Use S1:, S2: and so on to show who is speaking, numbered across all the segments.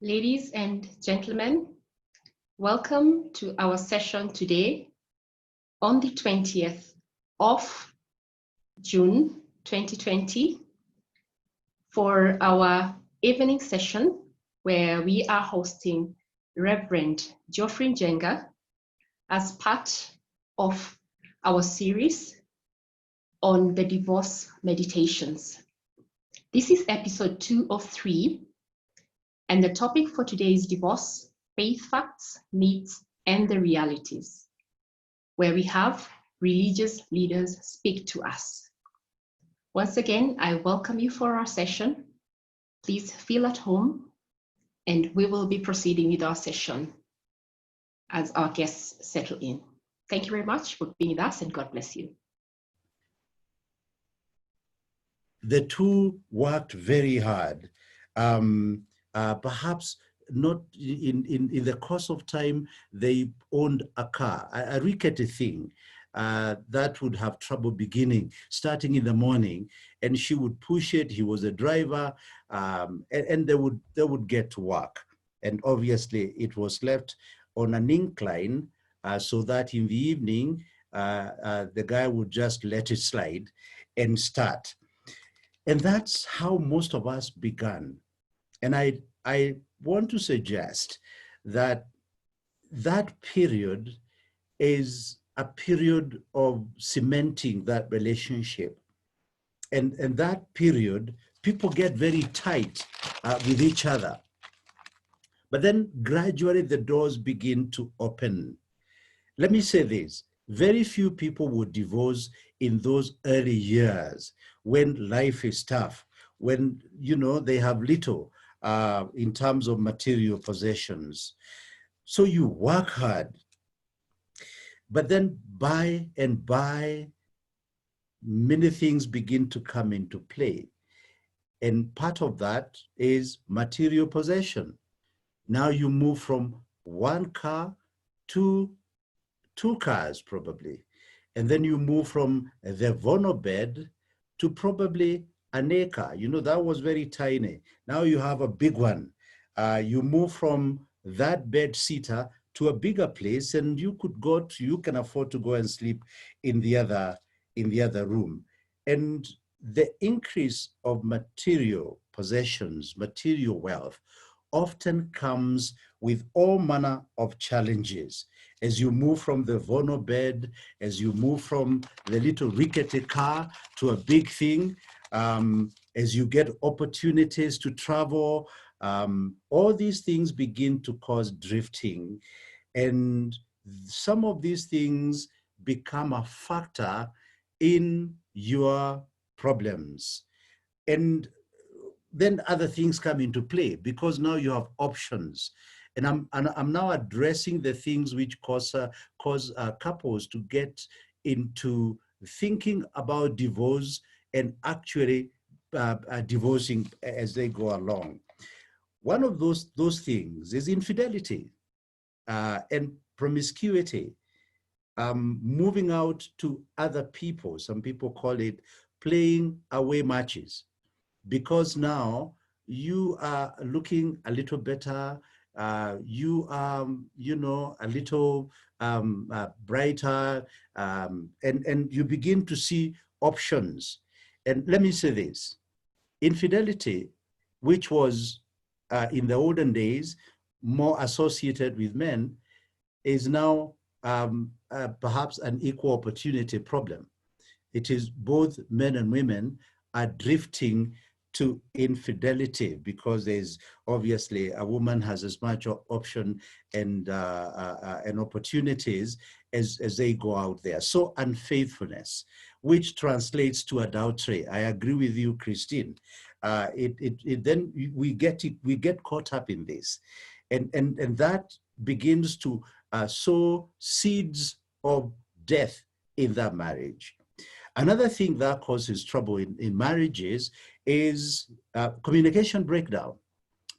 S1: Ladies and gentlemen, welcome to our session today on the 20th of June 2020 for our evening session where we are hosting Reverend Geoffrey Njenga as part of our series on the divorce meditations. This is episode 2 of 3. And the topic for today is divorce, faith facts, myths, and the realities, where we have religious leaders speak to us. Once again, I welcome you for our session. Please feel at home, and we will be proceeding with our session as our guests settle in. Thank you very much for being with us, and God bless you.
S2: The two worked very hard. Perhaps not in the course of time, they owned a car, a rickety thing that would have trouble beginning, starting in the morning, and she would push it. He was a driver, and they would get to work. And obviously, it was left on an incline so that in the evening, the guy would just let it slide and start. And that's how most of us began. And I want to suggest that that period is a period of cementing that relationship. And that period, people get very tight with each other. But then gradually the doors begin to open. Let me say this, very few people would divorce in those early years when life is tough, when, you know, they have little in terms of material possessions. So you work hard, but then by and by, many things begin to come into play. And part of that is material possession. Now you move from one car to 2 cars probably. And then you move from the Vono bed to probably an acre. You know, that was very tiny. Now you have a big one. You move from that bed sitter to a bigger place, and you can afford to go and sleep in the other room. And the increase of material possessions, material wealth, often comes with all manner of challenges. As you move from the Vono bed, as you move from the little rickety car to a big thing, as you get opportunities to travel, all these things begin to cause drifting. And some of these things become a factor in your problems. And then other things come into play because now you have options. And I'm now addressing the things which cause couples to get into thinking about divorce and actually divorcing as they go along. One of those things is infidelity and promiscuity, moving out to other people. Some people call it playing away matches, because now you are looking a little better, you are, you know, a little brighter, and you begin to see options. And let me say this, infidelity, which was in the olden days more associated with men, is now perhaps an equal opportunity problem. It is both men and women are drifting to infidelity because there's obviously a woman has as much option and opportunities as they go out there. So unfaithfulness, which translates to adultery. I agree with you, Christine. Then we get caught up in this, and that begins to sow seeds of death in that marriage. Another thing that causes trouble in marriages is communication breakdown.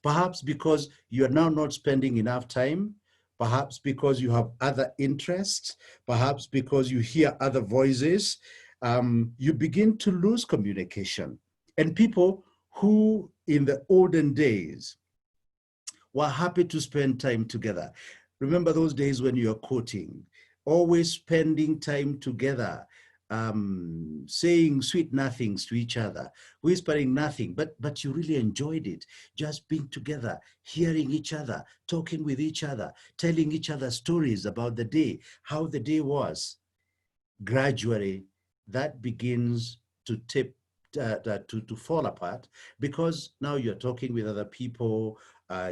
S2: Perhaps because you're now not spending enough time, perhaps because you have other interests, perhaps because you hear other voices, you begin to lose communication. And people who in the olden days were happy to spend time together. Remember those days when you were courting, always spending time together, saying sweet nothings to each other, whispering nothing, but you really enjoyed it, just being together, hearing each other, talking with each other, telling each other stories about the day, how the day was. Gradually, that begins to to fall apart, because now you're talking with other people,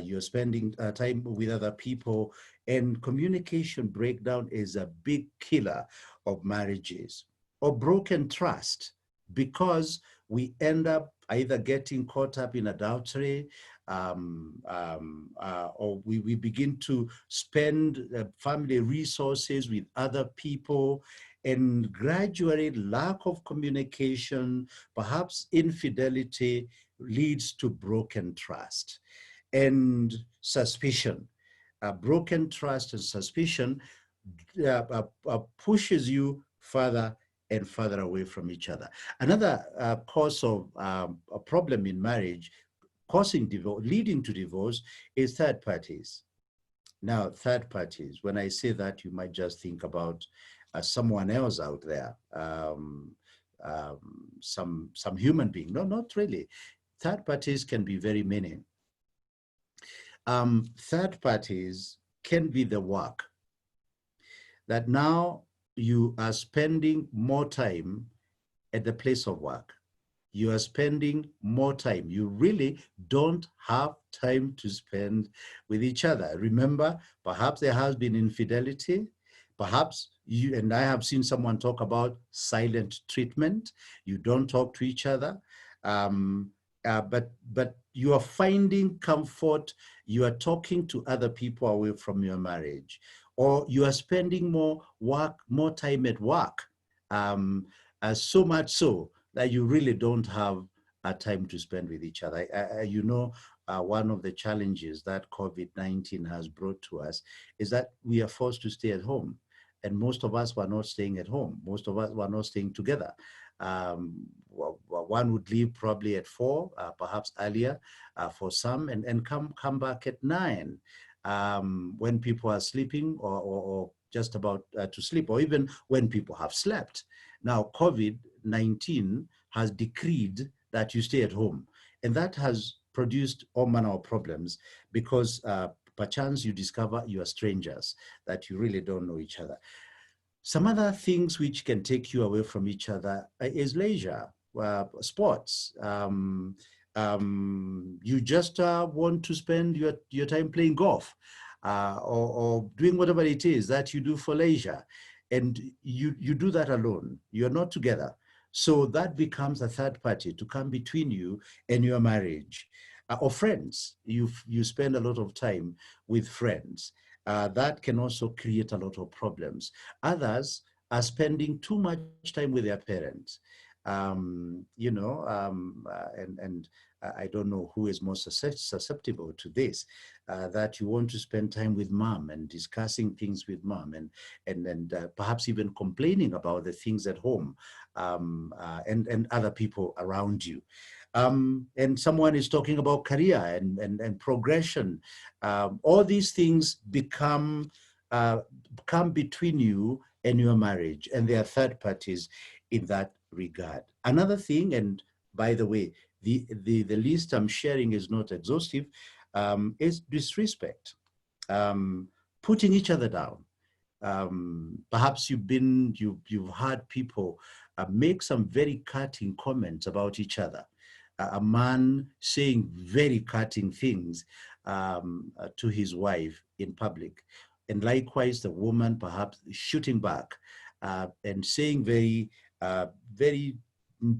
S2: you're spending time with other people, and communication breakdown is a big killer of marriages. Or broken trust, because we end up either getting caught up in adultery, or we begin to spend family resources with other people, and gradually lack of communication, perhaps infidelity, leads to broken trust and suspicion. Broken trust and suspicion pushes you further and further away from each other. Another cause of a problem in marriage, causing divorce, leading to divorce, is third parties. Now, third parties, when I say that, you might just think about someone else out there, some human being. No, not really. Third parties can be very many. Third parties can be the work that now you are spending more time at the place of work. You are spending more time. You really don't have time to spend with each other. Remember, perhaps there has been infidelity. Perhaps you and I have seen someone talk about silent treatment. You don't talk to each other. But you are finding comfort. You are talking to other people away from your marriage, or you are spending more time at work. So much so that you really don't have time to spend with each other. One of the challenges that COVID-19 has brought to us is that we are forced to stay at home. And most of us were not staying at home. Most of us were not staying together. One would leave probably at 4, perhaps earlier for some, and come back at 9 when people are sleeping or just about to sleep, or even when people have slept. Now, COVID-19 has decreed that you stay at home, and that has produced all manner of problems, because perchance you discover you are strangers, that you really don't know each other. Some other things which can take you away from each other is leisure, sports. You just want to spend your time playing golf or doing whatever it is that you do for leisure. And you do that alone. You're not together. So that becomes a third party to come between you and your marriage. Or friends. You spend a lot of time with friends. That can also create a lot of problems. Others are spending too much time with their parents. I don't know who is most susceptible to this, that you want to spend time with mom and discussing things with mom, and perhaps even complaining about the things at home, and other people around you. And someone is talking about career and progression. All these things come between you and your marriage, and there are third parties in that regard. Another thing, and by the way, the list I'm sharing is not exhaustive, is disrespect, putting each other down. Perhaps you've heard people make some very cutting comments about each other. A man saying very cutting things to his wife in public, and likewise the woman perhaps shooting back and saying very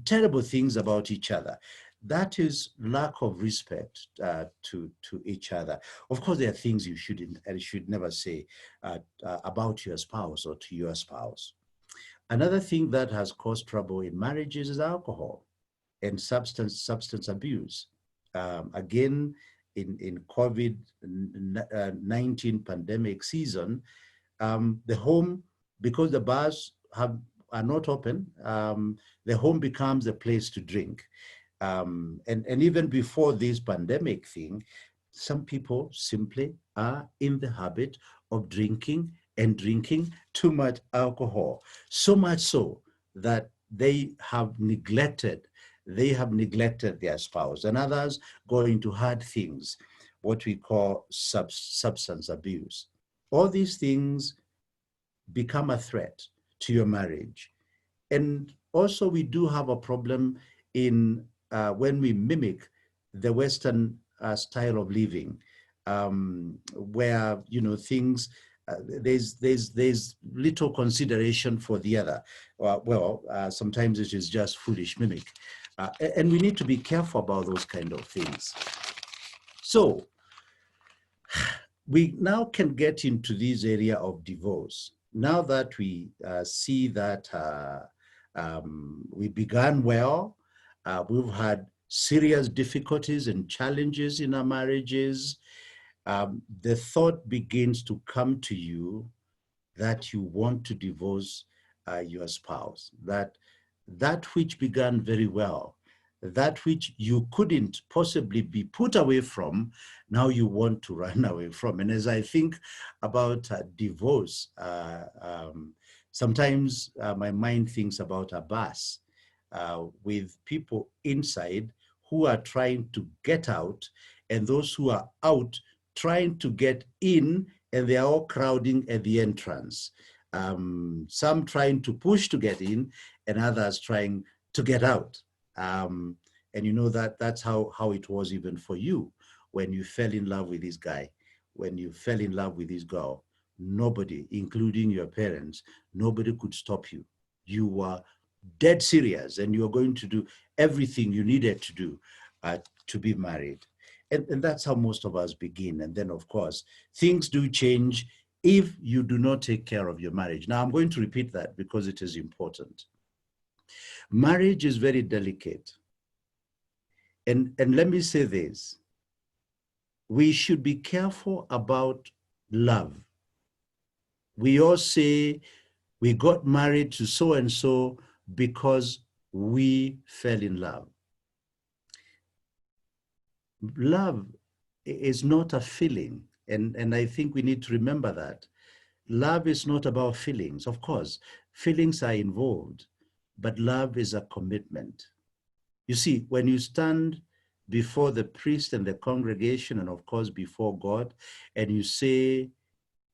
S2: terrible things about each other. That is lack of respect to each other. Of course, there are things you shouldn't and should never say about your spouse or to your spouse. Another thing that has caused trouble in marriages is alcohol and substance abuse. Again, in COVID-19 pandemic season, the home, because the bars are not open, the home becomes a place to drink. And even before this pandemic thing, Some people simply are in the habit of drinking and drinking too much alcohol, so much so that they have neglected their spouse, and others go into hard things, what we call substance abuse. All these things become a threat to your marriage. And also we do have a problem in when we mimic the Western style of living, where, you know, things, there's little consideration for the other. Sometimes it is just foolish mimic. And we need to be careful about those kind of things. So we now can get into this area of divorce. Now that we see that we began well, we've had serious difficulties and challenges in our marriages, the thought begins to come to you that you want to divorce your spouse, that which began very well, that which you couldn't possibly be put away from, now you want to run away from. And as I think about divorce, sometimes my mind thinks about a bus with people inside who are trying to get out, and those who are out trying to get in, and they are all crowding at the entrance. Some trying to push to get in, and others trying to get out. And you know that's how it was even for you when you fell in love with this guy, when you fell in love with this girl. Nobody, including your parents, nobody could stop you. You were dead serious, and you were going to do everything you needed to do to be married. And that's how most of us begin. And then, of course, things do change if you do not take care of your marriage. Now, I'm going to repeat that because it is important. Marriage is very delicate. And let me say this. We should be careful about love. We all say we got married to so-and-so because we fell in love. Love is not a feeling, and I think we need to remember that. Love is not about feelings. Of course, feelings are involved, but love is a commitment. You see, when you stand before the priest and the congregation, and of course before God, and you say,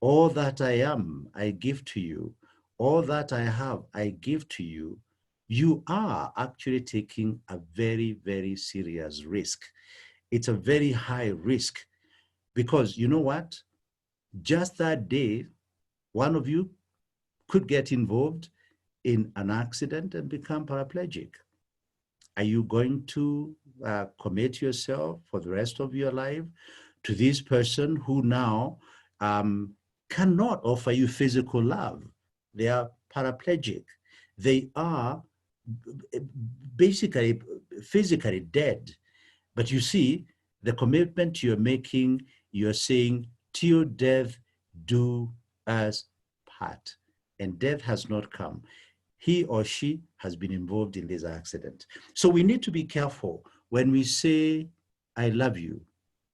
S2: all that I am, I give to you. All that I have, I give to you. You are actually taking a very, very serious risk. It's a very high risk because you know what? Just that day, one of you could get involved in an accident and become paraplegic. Are you going to commit yourself for the rest of your life to this person who now cannot offer you physical love? They are paraplegic. They are basically physically dead. But you see, the commitment you're making, you're saying, till death do us part. And death has not come. He or she has been involved in this accident. So we need to be careful when we say, I love you,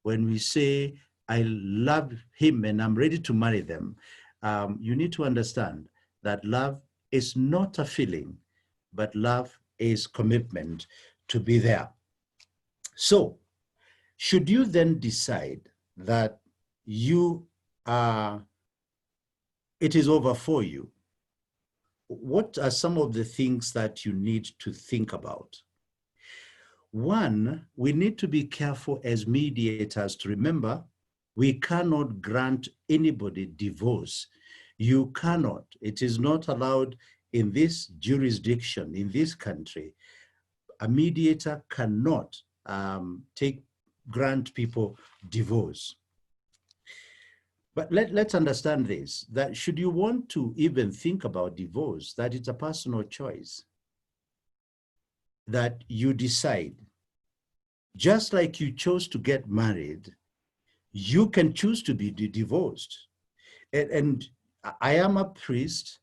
S2: when we say, I love him and I'm ready to marry them. You need to understand that love is not a feeling, but love is commitment to be there. So, should you then decide that you are, it is over for you, what are some of the things that you need to think about? One, we need to be careful as mediators to remember we cannot grant anybody divorce. You cannot. It is not allowed in this jurisdiction, in this country. A mediator cannot grant people divorce. But let's understand this, that should you want to even think about divorce, that it's a personal choice, that you decide. Just like you chose to get married, you can choose to be divorced. And I am a priest.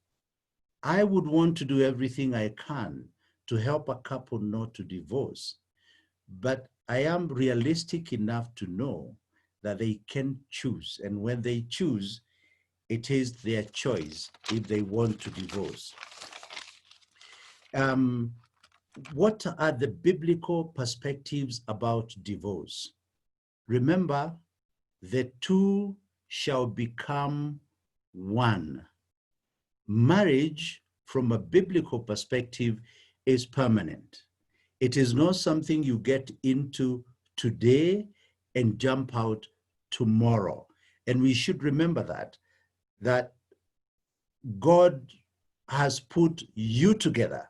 S2: I would want to do everything I can to help a couple not to divorce. But I am realistic enough to know that they can choose. And when they choose, it is their choice if they want to divorce. What are the biblical perspectives about divorce? Remember, the two shall become one. Marriage, from a biblical perspective, is permanent. It is not something you get into today and jump out tomorrow. And we should remember that God has put you together.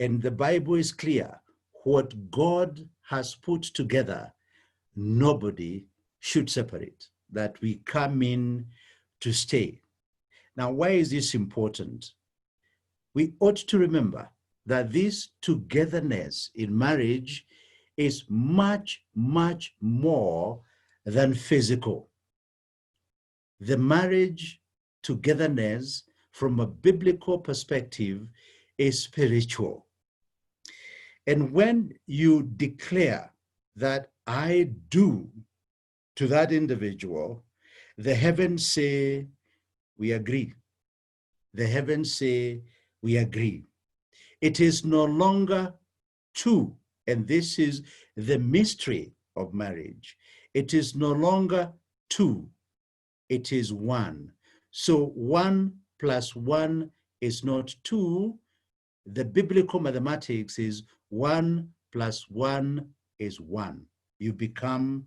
S2: And the Bible is clear. What God has put together, nobody should separate. That we come in to stay. Now, why is this important? We ought to remember that this togetherness in marriage is much, much more than physical. The marriage togetherness, from a biblical perspective, is spiritual. And when you declare that I do to that individual, the heavens say, we agree. The heavens say, we agree. It is no longer two, and this is the mystery of marriage. It is no longer two, it is one. So 1 + 1 is not 2. The biblical mathematics is 1 + 1 is 1. You become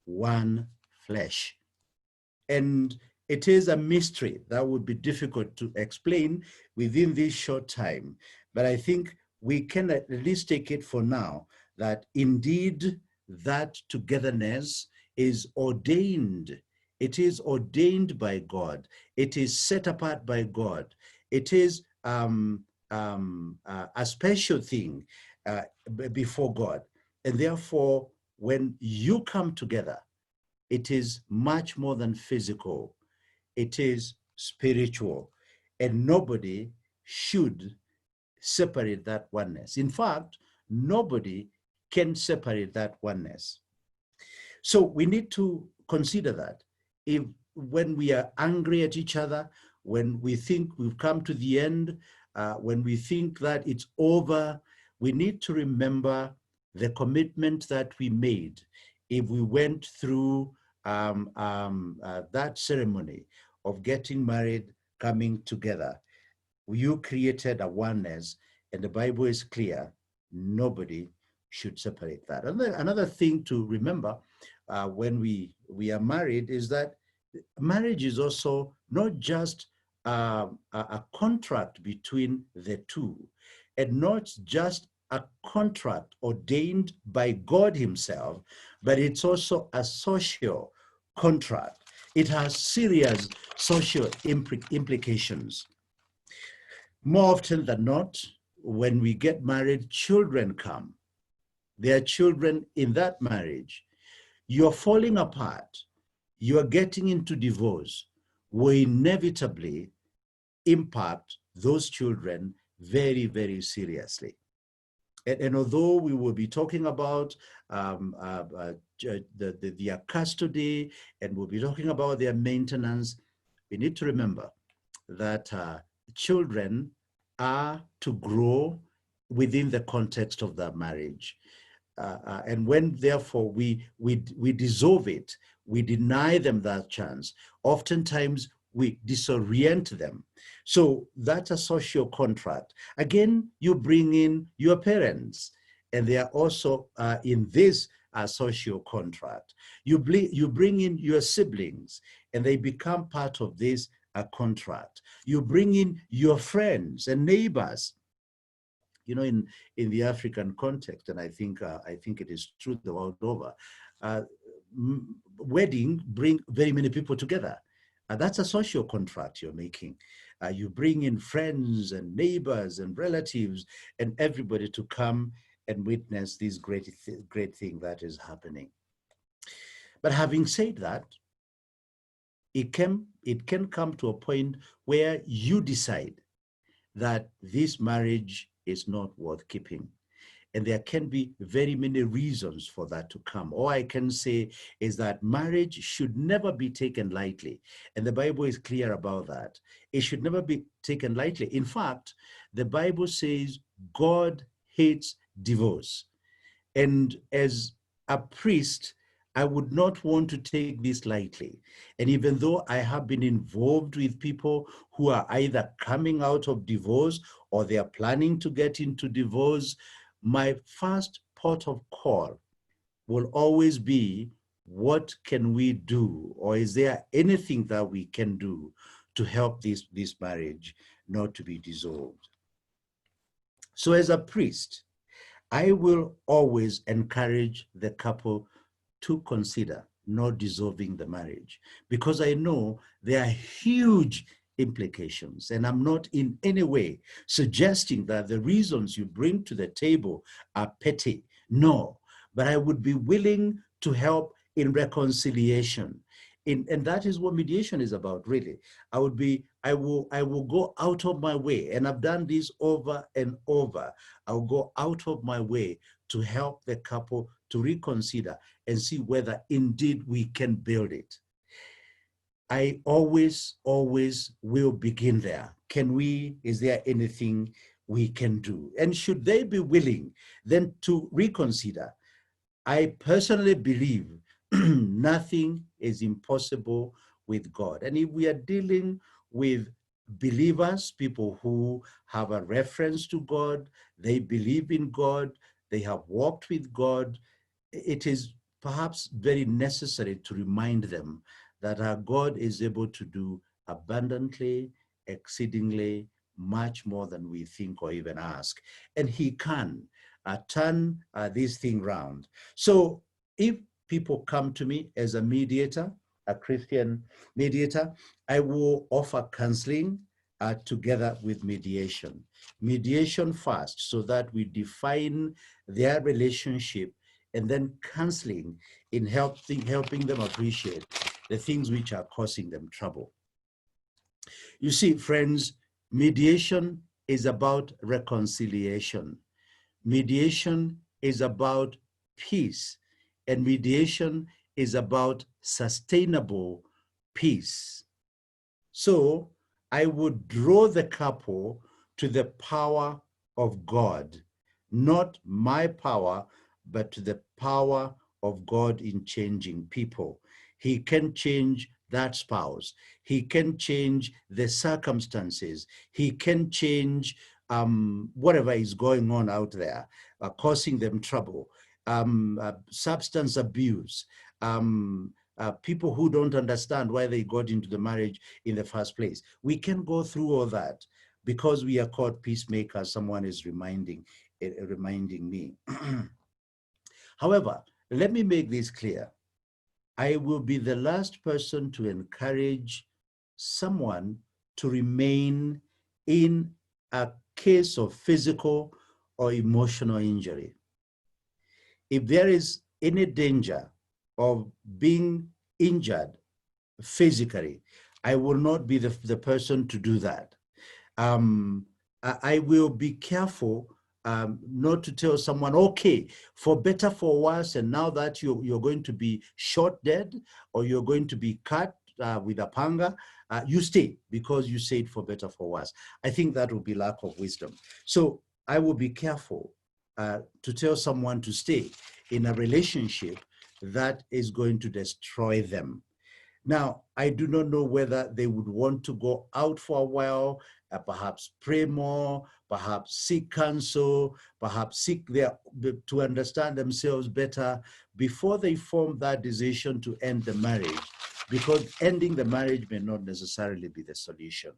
S2: one flesh. And it is a mystery that would be difficult to explain within this short time. But I think we can at least take it for now that indeed that togetherness is ordained. It is ordained by God. It is set apart by God. It is a special thing before God. And therefore, when you come together, it is much more than physical. It is spiritual. And nobody should separate that oneness. In fact, nobody can separate that oneness. So we need to consider that if when we are angry at each other, when we think we've come to the end, when we think that it's over, we need to remember the commitment that we made if we went through that ceremony of getting married, coming together. You created a oneness, and the Bible is clear, nobody should separate that. Another thing to remember when we are married is that marriage is also not just a contract between the two, and not just a contract ordained by God himself, but it's also a social contract. It has serious social implications. More often than not, when we get married, children come. There are children in that marriage. You're falling apart. You're getting into divorce will inevitably impact those children very, very seriously. And although we will be talking about their custody and we'll be talking about their maintenance, we need to remember that children are to grow within the context of that marriage. And when, therefore, we dissolve it, we deny them that chance, oftentimes we disorient them. So that's a social contract. Again, you bring in your parents, and they are also in this social contract. You bring in your siblings, and they become part of this contract. You bring in your friends and neighbors. You know, in the African context, and I think it is true the world over, wedding bring very many people together. That's a social contract you're making. You bring in friends and neighbors and relatives and everybody to come and witness this great thing that is happening. But having said that, it can come to a point where you decide that this marriage is not worth keeping. And there can be very many reasons for that to come. All I can say is that marriage should never be taken lightly. And the Bible is clear about that. It should never be taken lightly. In fact, the Bible says God hates divorce. And as a priest, I would not want to take this lightly. And even though I have been involved with people who are either coming out of divorce or they are planning to get into divorce, my first port of call will always be, what can we do? Or is there anything that we can do to help this marriage not to be dissolved? So as a priest, I will always encourage the couple to consider not dissolving the marriage, because I know there are huge implications. And I'm not in any way suggesting that the reasons you bring to the table are petty. No, but I would be willing to help in reconciliation. And that is what mediation is about, really. I will go out of my way, and I've done this over and over. I'll go out of my way to help the couple to reconsider and see whether indeed we can build it. I always will begin there. Is there anything we can do? And should they be willing then to reconsider? I personally believe nothing is impossible with God. And if we are dealing with believers, people who have a reference to God, they believe in God, they have walked with God, it is perhaps very necessary to remind them that our God is able to do abundantly, exceedingly, much more than we think or even ask. And he can turn this thing round. So if people come to me as a mediator, a Christian mediator, I will offer counseling together with mediation. Mediation first, so that we define their relationship, and then counseling in helping them appreciate the things which are causing them trouble. You see, friends, mediation is about reconciliation. Mediation is about peace, and mediation is about sustainable peace. So I would draw the couple to the power of God, not my power, but to the power of God in changing people. He can change that spouse. He can change the circumstances. He can change whatever is going on out there, causing them trouble, substance abuse, people who don't understand why they got into the marriage in the first place. We can go through all that because we are called peacemakers. Someone is reminding me. However, let me make this clear. I will be the last person to encourage someone to remain in a case of physical or emotional injury. If there is any danger of being injured physically, I will not be the person to do that. I will be careful not to tell someone, okay, for better, for worse, and now that you're going to be shot dead, or you're going to be cut with a panga, you stay because you said for better, for worse. I think that will be lack of wisdom. So I will be careful to tell someone to stay in a relationship that is going to destroy them. Now, I do not know whether they would want to go out for a while, perhaps pray more, perhaps seek counsel, perhaps seek to understand themselves better before they form that decision to end the marriage, because ending the marriage may not necessarily be the solution.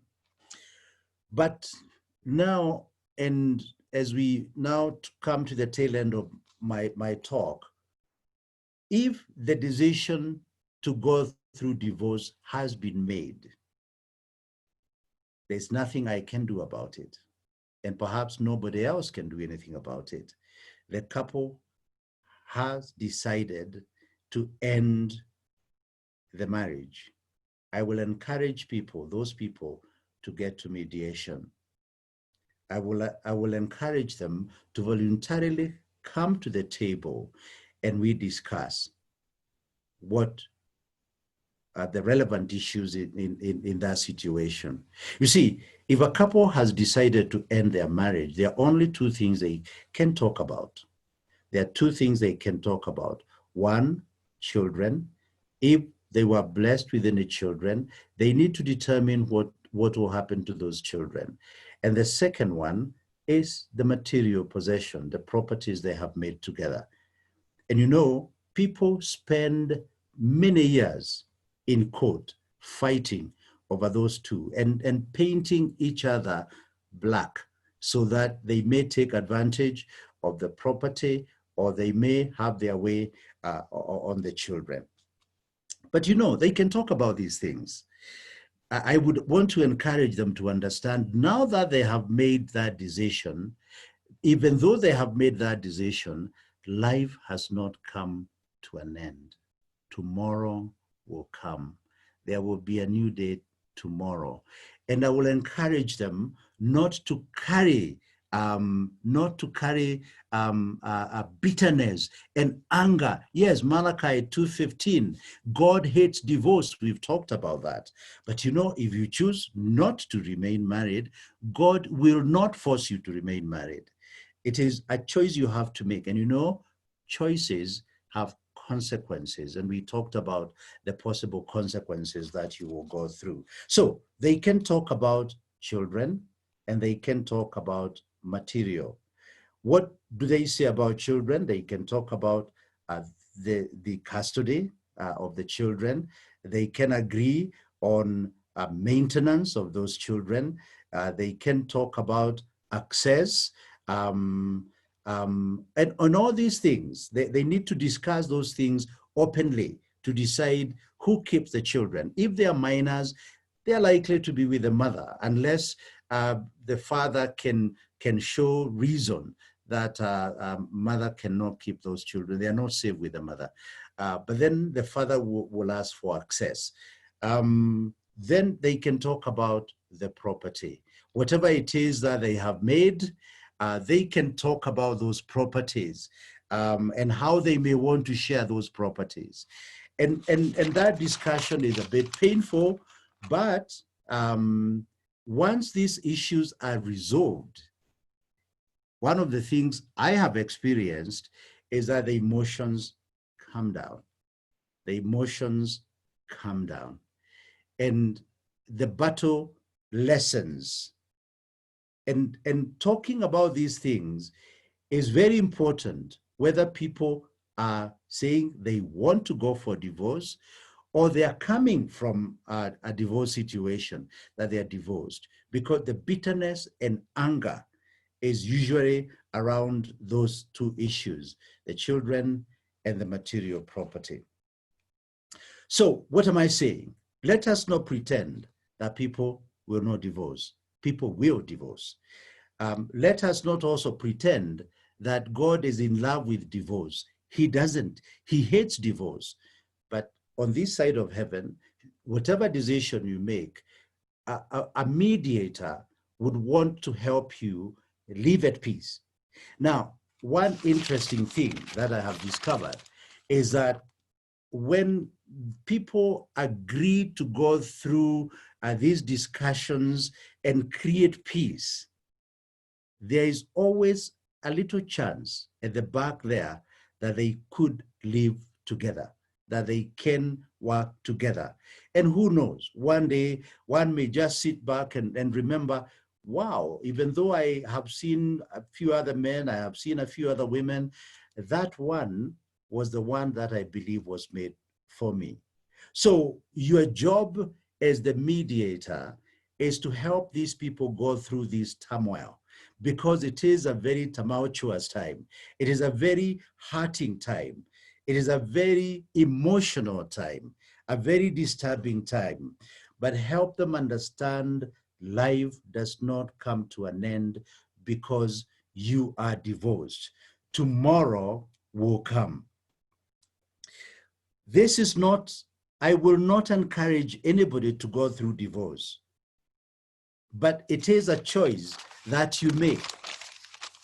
S2: But now, and as we now come to the tail end of my talk, if the decision to go through divorce has been made, there's nothing I can do about it. And perhaps nobody else can do anything about it. The couple has decided to end the marriage. I will encourage those people, to get to mediation. I will encourage them to voluntarily come to the table and we discuss what are the relevant issues in that situation. You see, if a couple has decided to end their marriage, there are only two things they can talk about. There are two things they can talk about. One, children. If they were blessed with any children, they need to determine what will happen to those children. And the second one is the material possession, the properties they have made together. And you know, people spend many years in court fighting over those two and painting each other black so that they may take advantage of the property or they may have their way on the children. But you know, they can talk about these things. I would want to encourage them to understand now that they have made that decision, even though they have made that decision, life has not come to an end. Tomorrow will come. There will be a new day tomorrow. And I will encourage them not to carry bitterness and anger. Yes, Malachi 2:15, God hates divorce. We've talked about that. But you know, if you choose not to remain married, God will not force you to remain married. It is a choice you have to make. And you know, choices have consequences. And we talked about the possible consequences that you will go through. So they can talk about children and they can talk about material. What do they say about children? They can talk about the custody of the children. They can agree on maintenance of those children. They can talk about access. And on all these things, they need to discuss those things openly to decide who keeps the children. If they are minors, they are likely to be with the mother unless the father can show reason that mother cannot keep those children. They are not safe with the mother. But then the father will ask for access. Then they can talk about the property. Whatever it is that they have made, they can talk about those properties and how they may want to share those properties. And that discussion is a bit painful, but once these issues are resolved, one of the things I have experienced is that the emotions calm down. The emotions calm down. And the battle lessens. And talking about these things is very important, whether people are saying they want to go for divorce or they are coming from a divorce situation, that they are divorced, because the bitterness and anger is usually around those two issues, the children and the material property. So what am I saying? Let us not pretend that people will not divorce. People will divorce. Let us not also pretend that God is in love with divorce. He doesn't. He hates divorce. But on this side of heaven, whatever decision you make, a mediator would want to help you live at peace. Now, one interesting thing that I have discovered is that when people agree to go through these discussions and create peace, there is always a little chance at the back there that they could live together, that they can work together. And who knows, one day one may just sit back and remember, wow, even though I have seen a few other men, I have seen a few other women, that one was the one that I believe was made for me. So your job as the mediator is to help these people go through this turmoil, because it is a very tumultuous time. It is a very hurting time. It is a very emotional time, a very disturbing time. But help them understand life does not come to an end because you are divorced. Tomorrow will come. This is not, I will not encourage anybody to go through divorce, but it is a choice that you make.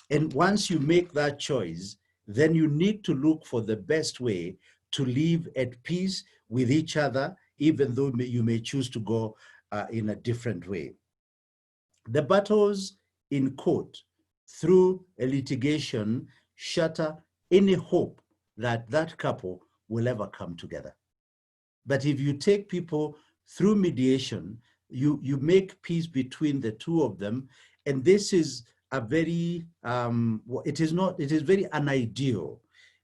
S2: And once you make that choice, then you need to look for the best way to live at peace with each other, even though you may choose to go in a different way. The battles in court through a litigation shatter any hope that that couple will ever come together. But if you take people through mediation, you make peace between the two of them, and this is a very it is very unideal.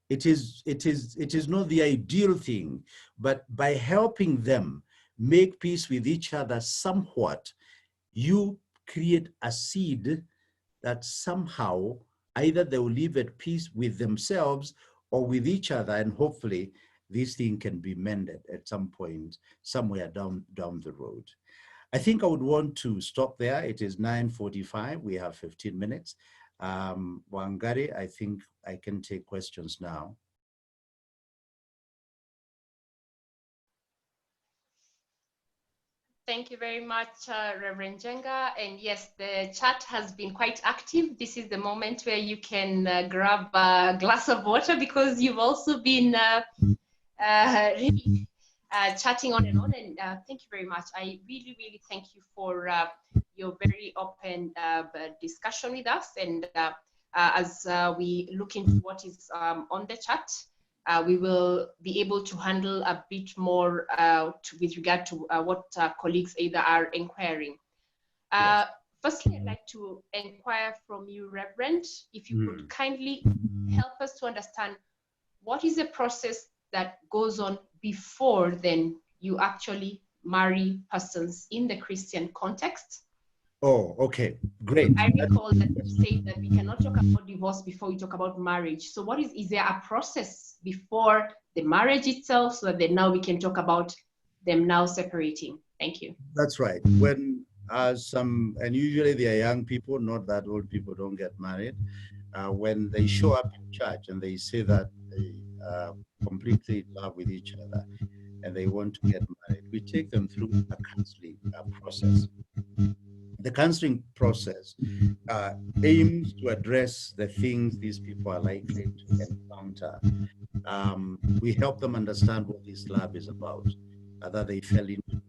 S2: It is not the ideal thing, but by helping them make peace with each other somewhat, you create a seed that somehow either they will live at peace with themselves or with each other, and hopefully this thing can be mended at some point, somewhere down the road. I think I would want to stop there. It is 9:45. We have 15 minutes. Wangari, I think I can take questions now.
S1: Thank you very much, Reverend Njenga. And yes, the chat has been quite active. This is the moment where you can grab a glass of water, because you've also been really chatting on and on. And thank you very much. I really, really thank you for your very open discussion with us. And as we look into what is on the chat, we will be able to handle a bit more with regard to what colleagues either are inquiring.
S2: Yes.
S1: Firstly, I'd like to inquire from you, Reverend, if you could kindly help us to understand what is the process that goes on before then you actually marry persons in the Christian context.
S2: Oh, okay, great.
S1: I recall that you say that we cannot talk about divorce before we talk about marriage. So what is there a process before the marriage itself, so that then now we can talk about them now separating? Thank you.
S2: That's right. When and usually they are young people, not that old people don't get married. When they show up in church and they say that they are completely in love with each other and they want to get married, we take them through a counseling process. The counseling process aims to address the things these people are likely to encounter. We help them understand what this love is about, that they fell into.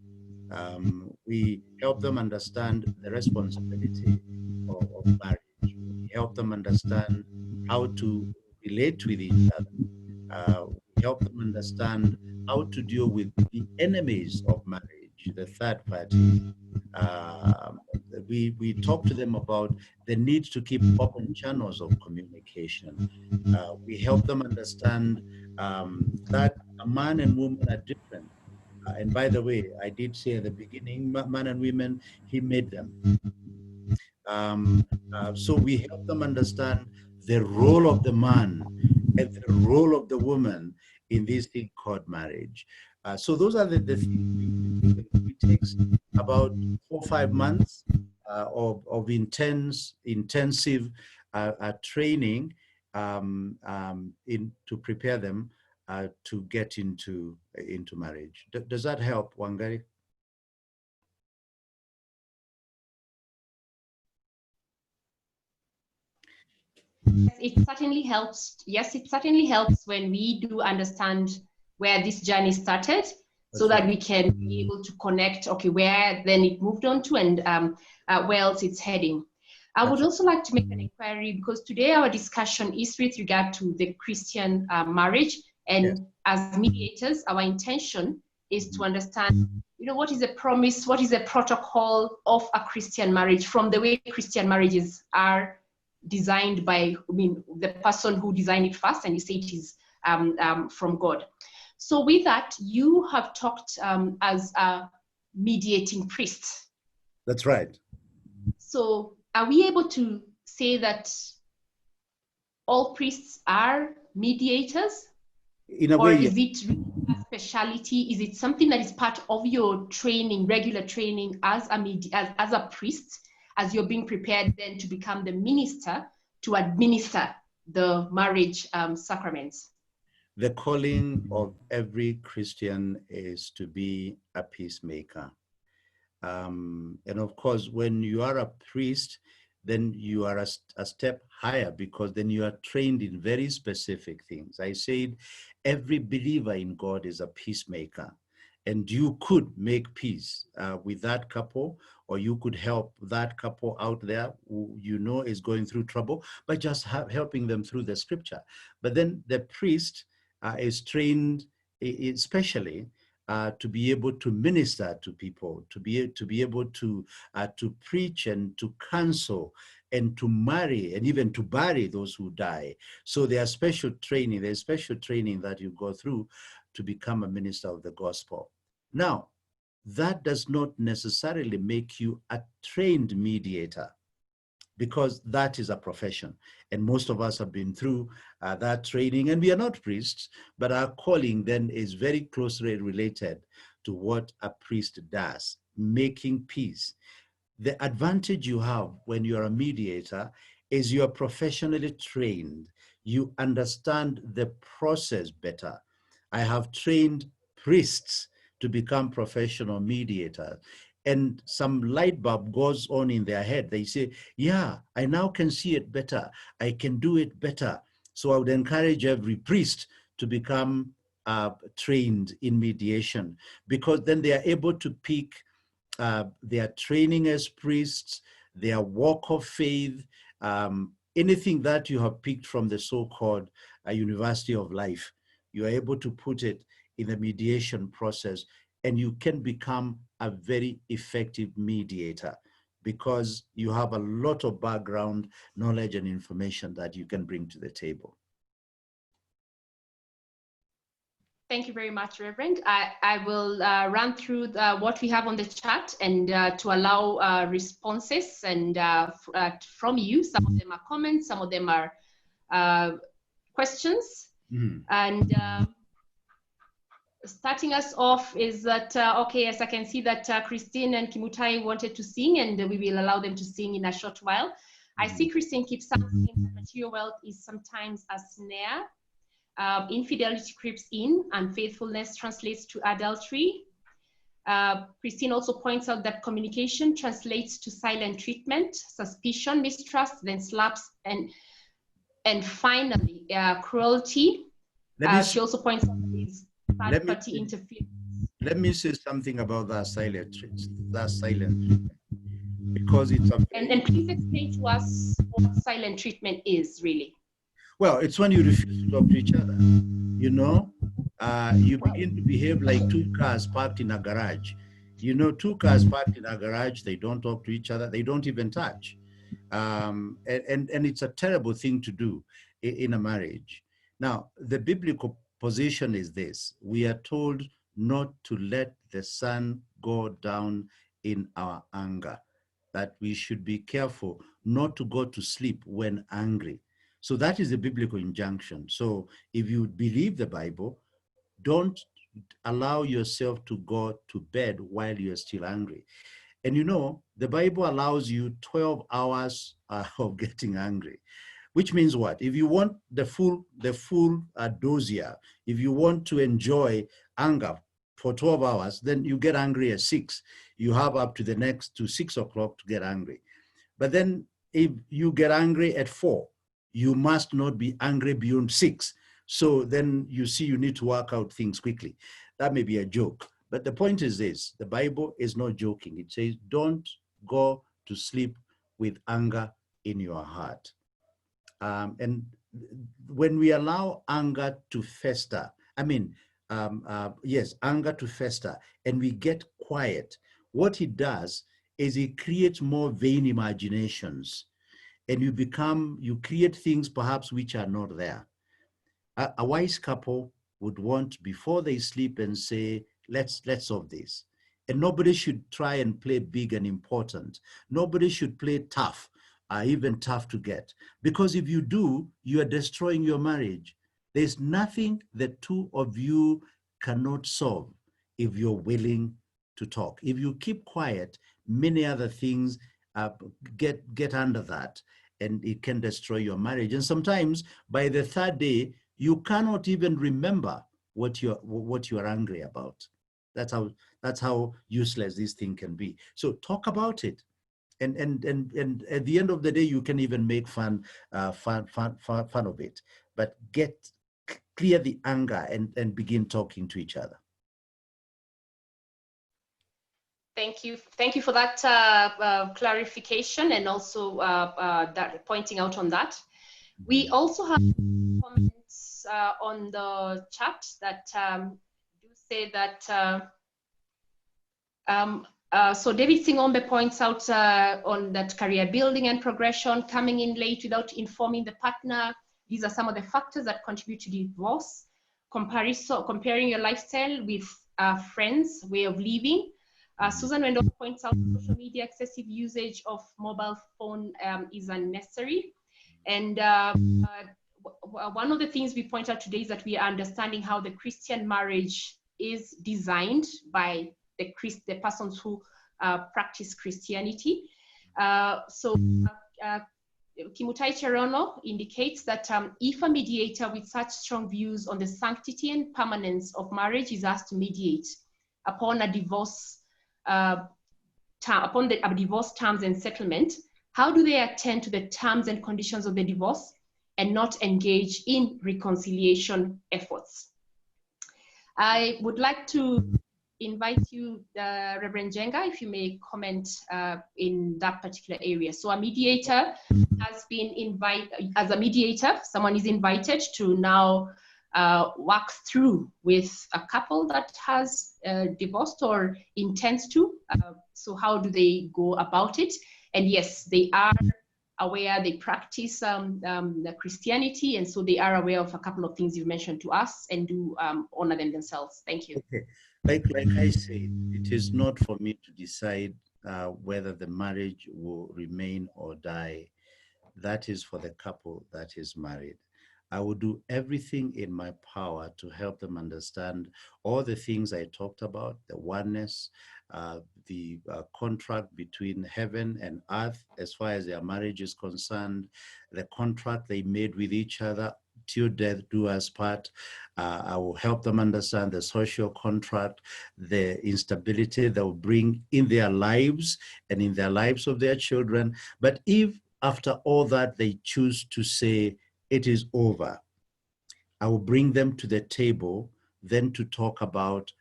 S2: We help them understand the responsibility of marriage. We help them understand how to relate with each other. We help them understand how to deal with the enemies of marriage, the third party. We talk to them about the need to keep open channels of communication. We help them understand that a man and woman are different. And by the way, I did say at the beginning, man and women, he made them. So we help them understand the role of the man and the role of the woman in this thing called marriage. So those are the things. It takes about 4 or 5 months of intensive training to prepare them to get into marriage. Does that help, Wangari?
S1: It certainly helps. Yes, it certainly helps when we do understand where this journey started, so that we can be able to connect, okay, where then it moved on to, and where else it's heading. I would also like to make an inquiry, because today our discussion is with regard to the Christian marriage, and as mediators, our intention is to understand, what is the promise, what is the protocol of a Christian marriage, from the way Christian marriages are designed by, the person who designed it first, and you say it is from God. So with that, you have talked as a mediating priest.
S2: That's right.
S1: So are we able to say that all priests are mediators?
S2: In a way,
S1: or is it a speciality? Is it something that is part of your training, regular training as a priest, as you're being prepared then to become the minister to administer the marriage sacraments?
S2: The calling of every Christian is to be a peacemaker. And of course, when you are a priest, then you are a step higher, because then you are trained in very specific things. I said every believer in God is a peacemaker, and you could make peace with that couple, or you could help that couple out there who you know is going through trouble by just helping them through the scripture. But then the priest is trained especially to be able to minister to people, to be able to preach and to counsel and to marry and even to bury those who die. So there's special training that you go through to become a minister of the gospel. Now, that does not necessarily make you a trained mediator, because that is a profession. And most of us have been through that training, and we are not priests, but our calling then is very closely related to what a priest does, making peace. The advantage you have when you're a mediator is you're professionally trained. You understand the process better. I have trained priests to become professional mediators, and some light bulb goes on in their head. They say, yeah, I now can see it better. I can do it better. So I would encourage every priest to become trained in mediation, because then they are able to pick their training as priests, their walk of faith, anything that you have picked from the so-called University of Life, you are able to put it in the mediation process, and you can become a very effective mediator, because you have a lot of background knowledge and information that you can bring to the table.
S1: Thank you very much, Reverend. I will run through what we have on the chat, and to allow responses and from you. Some of them are comments, some of them are questions. And starting us off is that, okay, yes, I can see that Christine and Kimutai wanted to sing, and we will allow them to sing in a short while. I see Christine keeps saying that material wealth is sometimes a snare. Infidelity creeps in, unfaithfulness translates to adultery. Christine also points out that communication translates to silent treatment, suspicion, mistrust, then slaps, and finally cruelty. She also points out third-party interference.
S2: Let me say something about that silent treatment, because it's a
S1: and please explain to us what silent treatment is really.
S2: Well, it's when you refuse to talk to each other. You know, you begin to behave like two cars parked in a garage. You know, two cars parked in a garage, they don't talk to each other, they don't even touch. And it's a terrible thing to do in a marriage. Now, the biblical position is this: we are told not to let the sun go down in our anger, that we should be careful not to go to sleep when angry. So that is a biblical injunction. So if you believe the Bible, don't allow yourself to go to bed while you're still angry. And you know, the Bible allows you 12 hours of getting angry, which means what? If you want the full dossier, if you want to enjoy anger for 12 hours, then you get angry at 6. You have up to the next to 6 o'clock to get angry. But then if you get angry at 4, you must not be angry beyond 6. So then you see you need to work out things quickly. That may be a joke. But the point is this: the Bible is not joking. It says, don't go to sleep with anger in your heart. And when we allow anger to fester, anger to fester, and we get quiet, what it does is it creates more vain imaginations. And you create things perhaps which are not there. A wise couple would want, before they sleep, and say, let's solve this. And nobody should try and play big and important. Nobody should play tough, even tough to get. Because if you do, you are destroying your marriage. There's nothing the two of you cannot solve if you're willing to talk. If you keep quiet, many other things get under that, and it can destroy your marriage. And sometimes by the 3rd day, you cannot even remember what you're angry about. That's how useless this thing can be. So talk about it. And at the end of the day, you can even make fun of it, but clear the anger and begin talking to each other.
S1: Thank you for that clarification, and also that pointing out on that. We also have comments on the chat that do say that. So David Singombe points out on that career building and progression, coming in late without informing the partner. These are some of the factors that contribute to divorce. Comparing your lifestyle with friends' way of living. Susan Wendo points out social media excessive usage of mobile phone is unnecessary. And one of the things we point out today is that we are understanding how the Christian marriage is designed by the persons who practice Christianity. Kimutai Cherono indicates that if a mediator with such strong views on the sanctity and permanence of marriage is asked to mediate upon a divorce, upon the divorce terms and settlement, how do they attend to the terms and conditions of the divorce and not engage in reconciliation efforts? I would like to invite you, Reverend Njenga, if you may comment in that particular area. So a mediator has been invited, as a mediator, someone is invited to now work through with a couple that has divorced or intends to. So how do they go about it? And yes, they are aware, they practice the Christianity, and so they are aware of a couple of things you've mentioned to us and do honor them themselves. Thank you.
S2: Okay. Like I said, it is not for me to decide whether the marriage will remain or die. That is for the couple that is married. I will do everything in my power to help them understand all the things I talked about, the oneness, the contract between heaven and earth as far as their marriage is concerned, the contract they made with each other, till death do us part. I will help them understand the social contract, the instability that will bring in their lives and in their lives of their children. But if after all that they choose to say it is over, I will bring them to the table then to talk about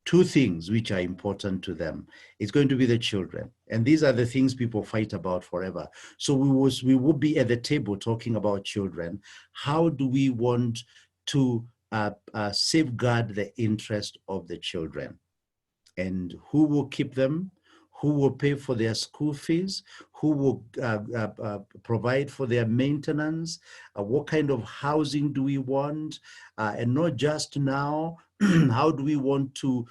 S2: two things which are important to them. It's going to be the children. And these are the things people fight about forever. So we will be at the table talking about children. How do we want to safeguard the interest of the children? And who will keep them? Who will pay for their school fees? Who will provide for their maintenance? What kind of housing do we want? And not just now, how do we want to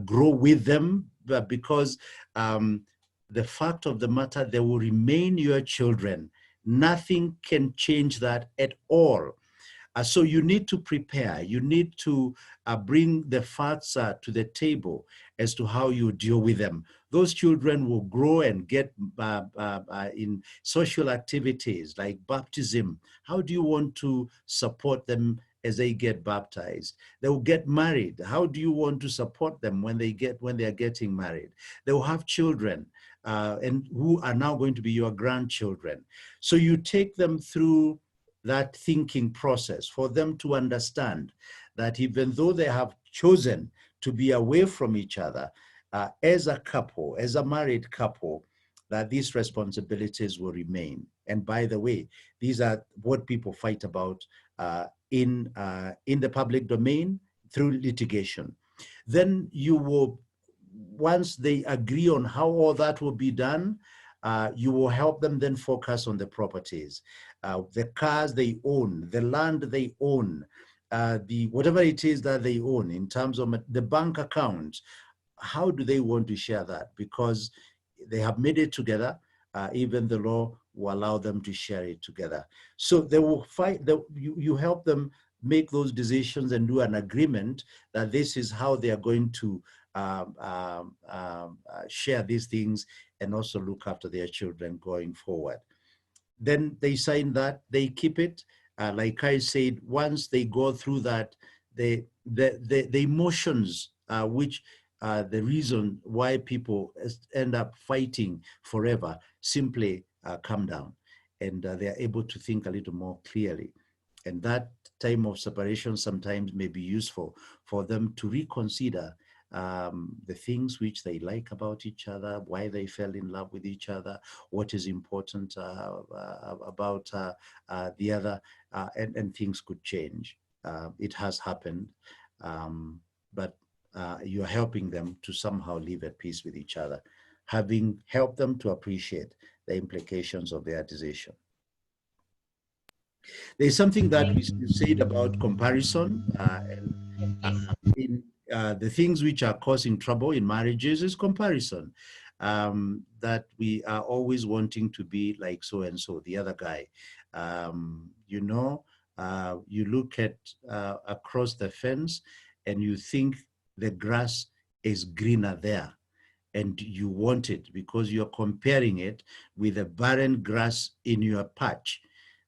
S2: grow with them? Because the fact of the matter, they will remain your children. Nothing can change that at all. So you need to prepare. You need to bring the facts to the table as to how you deal with them. Those children will grow and get in social activities like baptism. How do you want to support them as they get baptized? They will get married. How do you want to support them when they are getting married? They will have children and who are now going to be your grandchildren. So you take them through that thinking process for them to understand that even though they have chosen to be away from each other, as a couple, as a married couple, that these responsibilities will remain. And by the way, these are what people fight about in the public domain through litigation. Then you will, once they agree on how all that will be done, you will help them then focus on the properties, the cars they own, the land they own, whatever it is that they own in terms of the bank account. How do they want to share that? Because they have made it together, even the law will allow them to share it together. So they will fight, you help them make those decisions and do an agreement that this is how they are going to share these things and also look after their children going forward. Then they sign that, they keep it. Like I said, once they go through that, the emotions which the reason why people end up fighting forever simply come down, and they are able to think a little more clearly. And that time of separation sometimes may be useful for them to reconsider the things which they like about each other, why they fell in love with each other, what is important about the other, and things could change. It has happened, but you're helping them to somehow live at peace with each other, having helped them to appreciate the implications of their decision. There's something that we said about comparison, in the things which are causing trouble in marriages is comparison. That we are always wanting to be like so-and-so, the other guy. You know, you look at across the fence and you think the grass is greener there, and you want it because you're comparing it with the barren grass in your patch.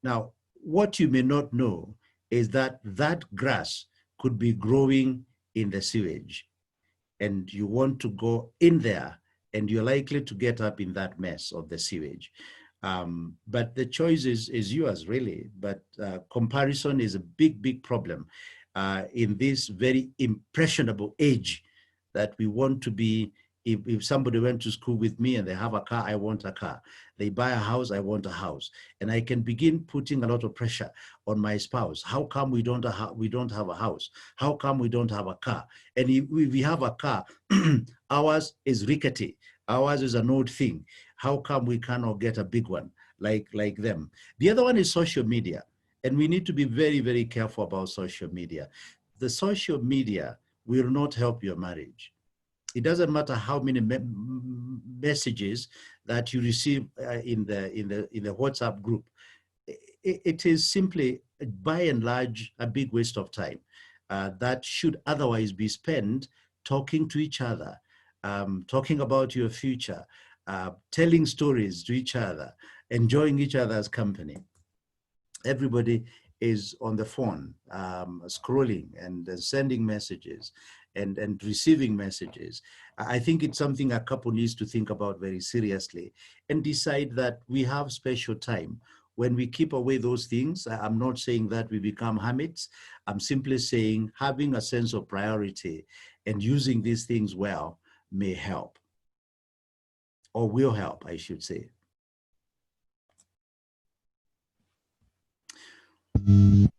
S2: Now, what you may not know is that that grass could be growing in the sewage, and you want to go in there, and you're likely to get up in that mess of the sewage. But the choice is yours, really. But comparison is a big, big problem in this very impressionable age that we want to be. If somebody went to school with me and they have a car, I want a car. They buy a house, I want a house. And I can begin putting a lot of pressure on my spouse. How come we don't have a house? How come we don't have a car? And if we have a car, ours is rickety. Ours is an old thing. How come we cannot get a big one like them? The other one is social media. And we need to be very, very careful about social media. The social media will not help your marriage. It doesn't matter how many messages that you receive in the WhatsApp group. It is simply, by and large, a big waste of time that should otherwise be spent talking to each other, talking about your future, telling stories to each other, enjoying each other's company. Everybody is on the phone, scrolling and sending messages and receiving messages. I think it's something a couple needs to think about very seriously and decide that we have special time. When we keep away those things, I'm not saying that we become hermits. I'm simply saying having a sense of priority and using these things well may help, or will help, I should say.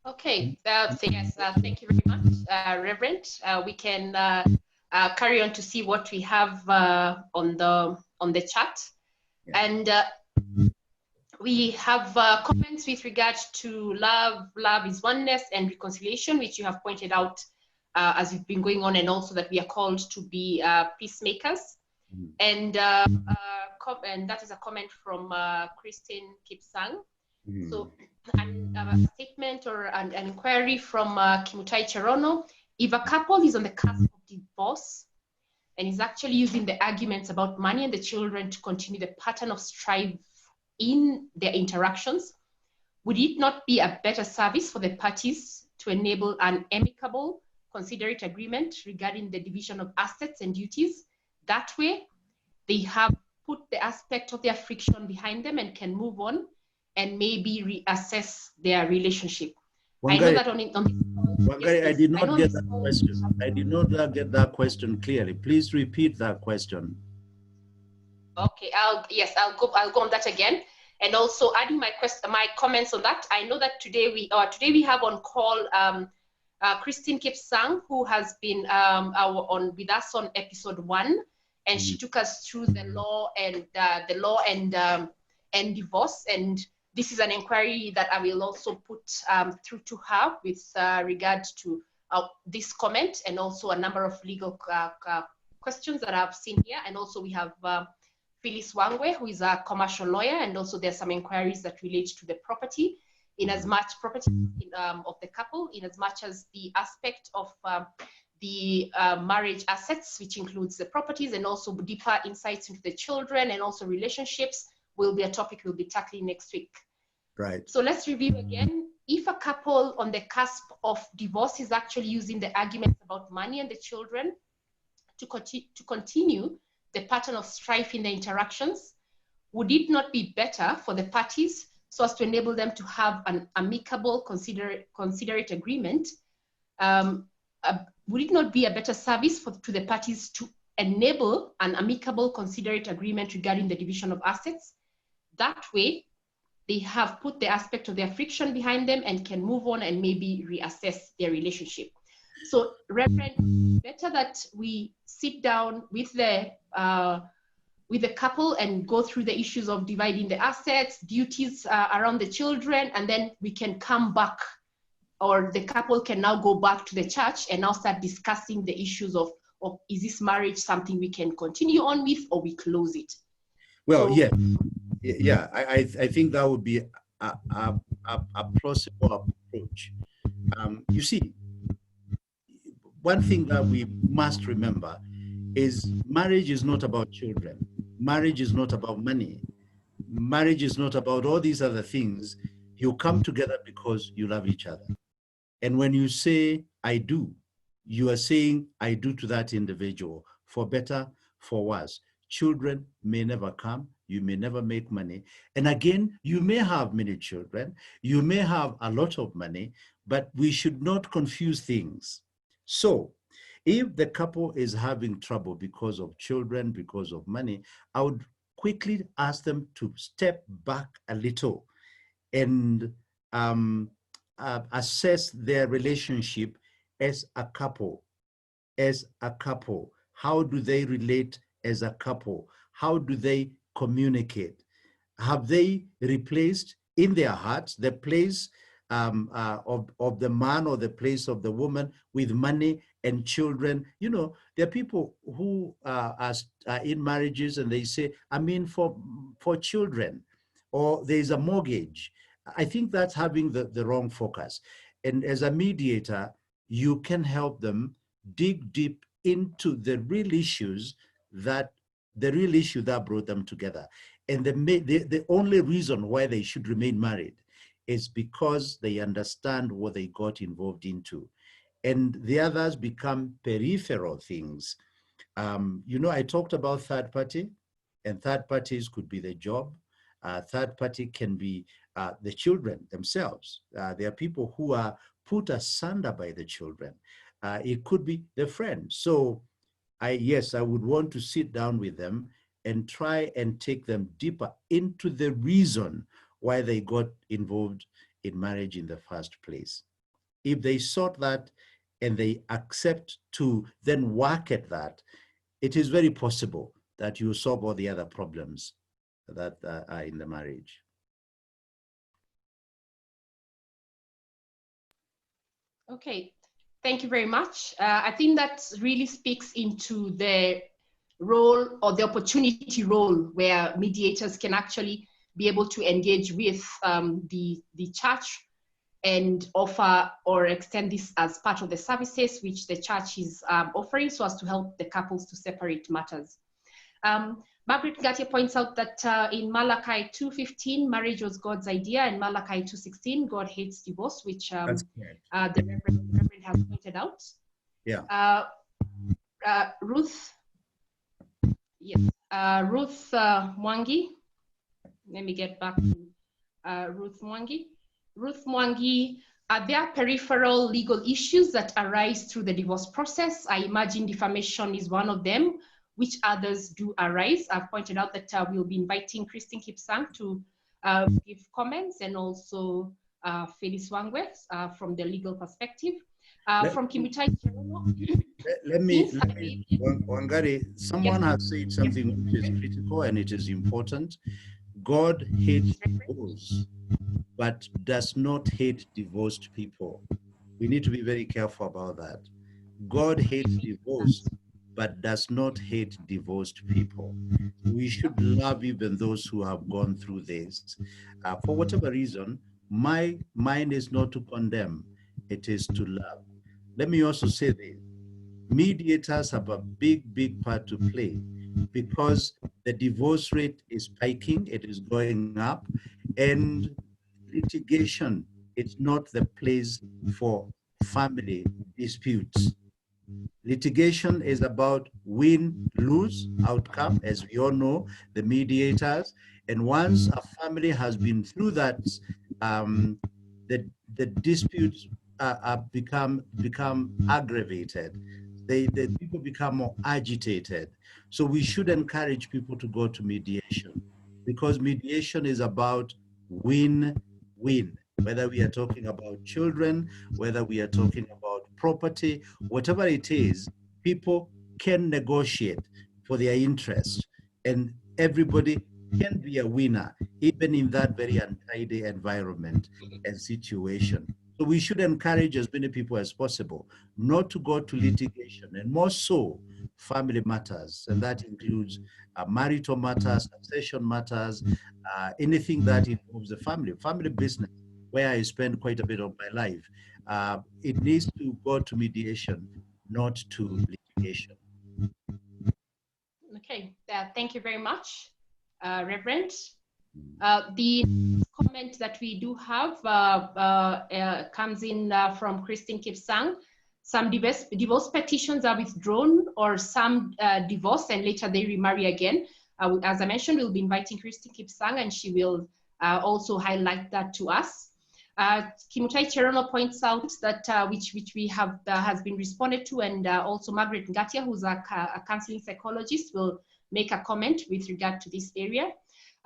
S1: Okay, yes, thank you very much, Reverend. We can carry on to see what we have on the chat. Yeah. And we have comments with regards to love is oneness and reconciliation, which you have pointed out as you've been going on, and also that we are called to be peacemakers. Mm. And that is a comment from Christine Kipsang. Mm. So a statement or an inquiry from Kimutai Cherono. If a couple is on the cusp of divorce and is actually using the arguments about money and the children to continue the pattern of strife in their interactions, would it not be a better service for the parties to enable an amicable, considerate agreement regarding the division of assets and duties? That way, they have put the aspect of their friction behind them and can move on and maybe reassess their relationship.
S2: Wangari, I know that Wangari, I did not get that question. I did not get that question clearly. Please repeat that question.
S1: Okay, I'll go on that again, and also adding my comments on that. I know that today we have on call Christine Kipsang, who has been with us on episode 1, and she took us through the law and divorce. And this is an inquiry that I will also put through to her with regard to this comment, and also a number of legal questions that I've seen here. And also we have Phyllis Wangwe, who is a commercial lawyer, and also there's some inquiries that relate to the property, in as much property of the couple, in as much as the aspect of the marriage assets, which includes the properties, and also deeper insights into the children, and also relationships will be a topic we'll be tackling next week.
S2: Right.
S1: So let's review again. If a couple on the cusp of divorce is actually using the arguments about money and the children to continue the pattern of strife in the interactions? Would it not be better for the parties so as to enable them to have an amicable, considerate agreement? Would it not be a better service to the parties to enable an amicable, considerate agreement regarding the division of assets? That way, they have put the aspect of their friction behind them and can move on and maybe reassess their relationship. So, Reverend, better that we sit down with the couple and go through the issues of dividing the assets, duties around the children, and then we can come back, or the couple can now go back to the church and now start discussing the issues of is this marriage something we can continue on with, or we close it?
S2: Well, so, yeah, I think that would be a plausible approach. You see, one thing that we must remember is marriage is not about children. Marriage is not about money. Marriage is not about all these other things. You come together because you love each other. And when you say, I do, you are saying, I do to that individual, for better, for worse. Children may never come. You may never make money. And again, you may have many children. You may have a lot of money, but we should not confuse things. So if the couple is having trouble because of children, because of money, I would quickly ask them to step back a little and assess their relationship as a couple. As a couple, how do they relate as a couple? How do they communicate? Have they replaced in their hearts the place of the man or the place of the woman with money and children? You know, there are people who are in marriages and they say, I'm in for children, or there's a mortgage. I think that's having the wrong focus. And as a mediator, you can help them dig deep into the real issues that brought them together. And the only reason why they should remain married is because they understand what they got involved into. And the others become peripheral things. You know, I talked about third party, and third parties could be the job. Third party can be the children themselves. There are people who are put asunder by the children. It could be the friend. So yes, I would want to sit down with them and try and take them deeper into the reason why they got involved in marriage in the first place. If they sought that and they accept to then work at that, it is very possible that you solve all the other problems that are in the marriage.
S1: Okay, thank you very much. I think that really speaks into the role or the opportunity role where mediators can actually be able to engage with the church and offer or extend this as part of the services which the church is offering, so as to help the couples to separate matters. Margaret Ngatia points out that in Malachi 2:15, marriage was God's idea, and Malachi 2:16, God hates divorce, which the Reverend has pointed out.
S2: Yeah.
S1: Ruth Mwangi. Let me get back to Ruth Mwangi. Ruth Mwangi, are there peripheral legal issues that arise through the divorce process? I imagine defamation is one of them. Which others do arise? I've pointed out that we'll be inviting Christine Kipsang to give comments, and also Phyllis Wangwe from the legal perspective. From Kimutai
S2: let me Wangari, someone has said something which is critical and it is important. God hates divorce, but does not hate divorced people. We need to be very careful about that. God hates divorce, but does not hate divorced people. We should love even those who have gone through this. For whatever reason, my mind is not to condemn, it is to love. Let me also say this. Mediators have a big part to play, because the divorce rate is spiking, it is going up, and litigation is not the place for family disputes. Litigation is about win-lose outcome, as we all know, the mediators. And once a family has been through that, the disputes become aggravated. The people become more agitated. So we should encourage people to go to mediation, because mediation is about win-win. Whether we are talking about children, whether we are talking about property, whatever it is, people can negotiate for their interests, and everybody can be a winner, even in that very untidy environment and situation. So we should encourage as many people as possible not to go to litigation, and more so family matters, and that includes marital matters, succession matters, anything that involves the family business, where I spend quite a bit of my life. It needs to go to mediation, not to litigation.
S1: Okay, thank you very much, Reverend. The comment that we do have comes in from Christine Kipsang. Some divorce petitions are withdrawn, or some divorce and later they remarry again. As I mentioned, we'll be inviting Christine Kipsang, and she will also highlight that to us. Kimutai Cherono points out that which we have has been responded to, and also Margaret Ngatia, who's a counseling psychologist, will make a comment with regard to this area.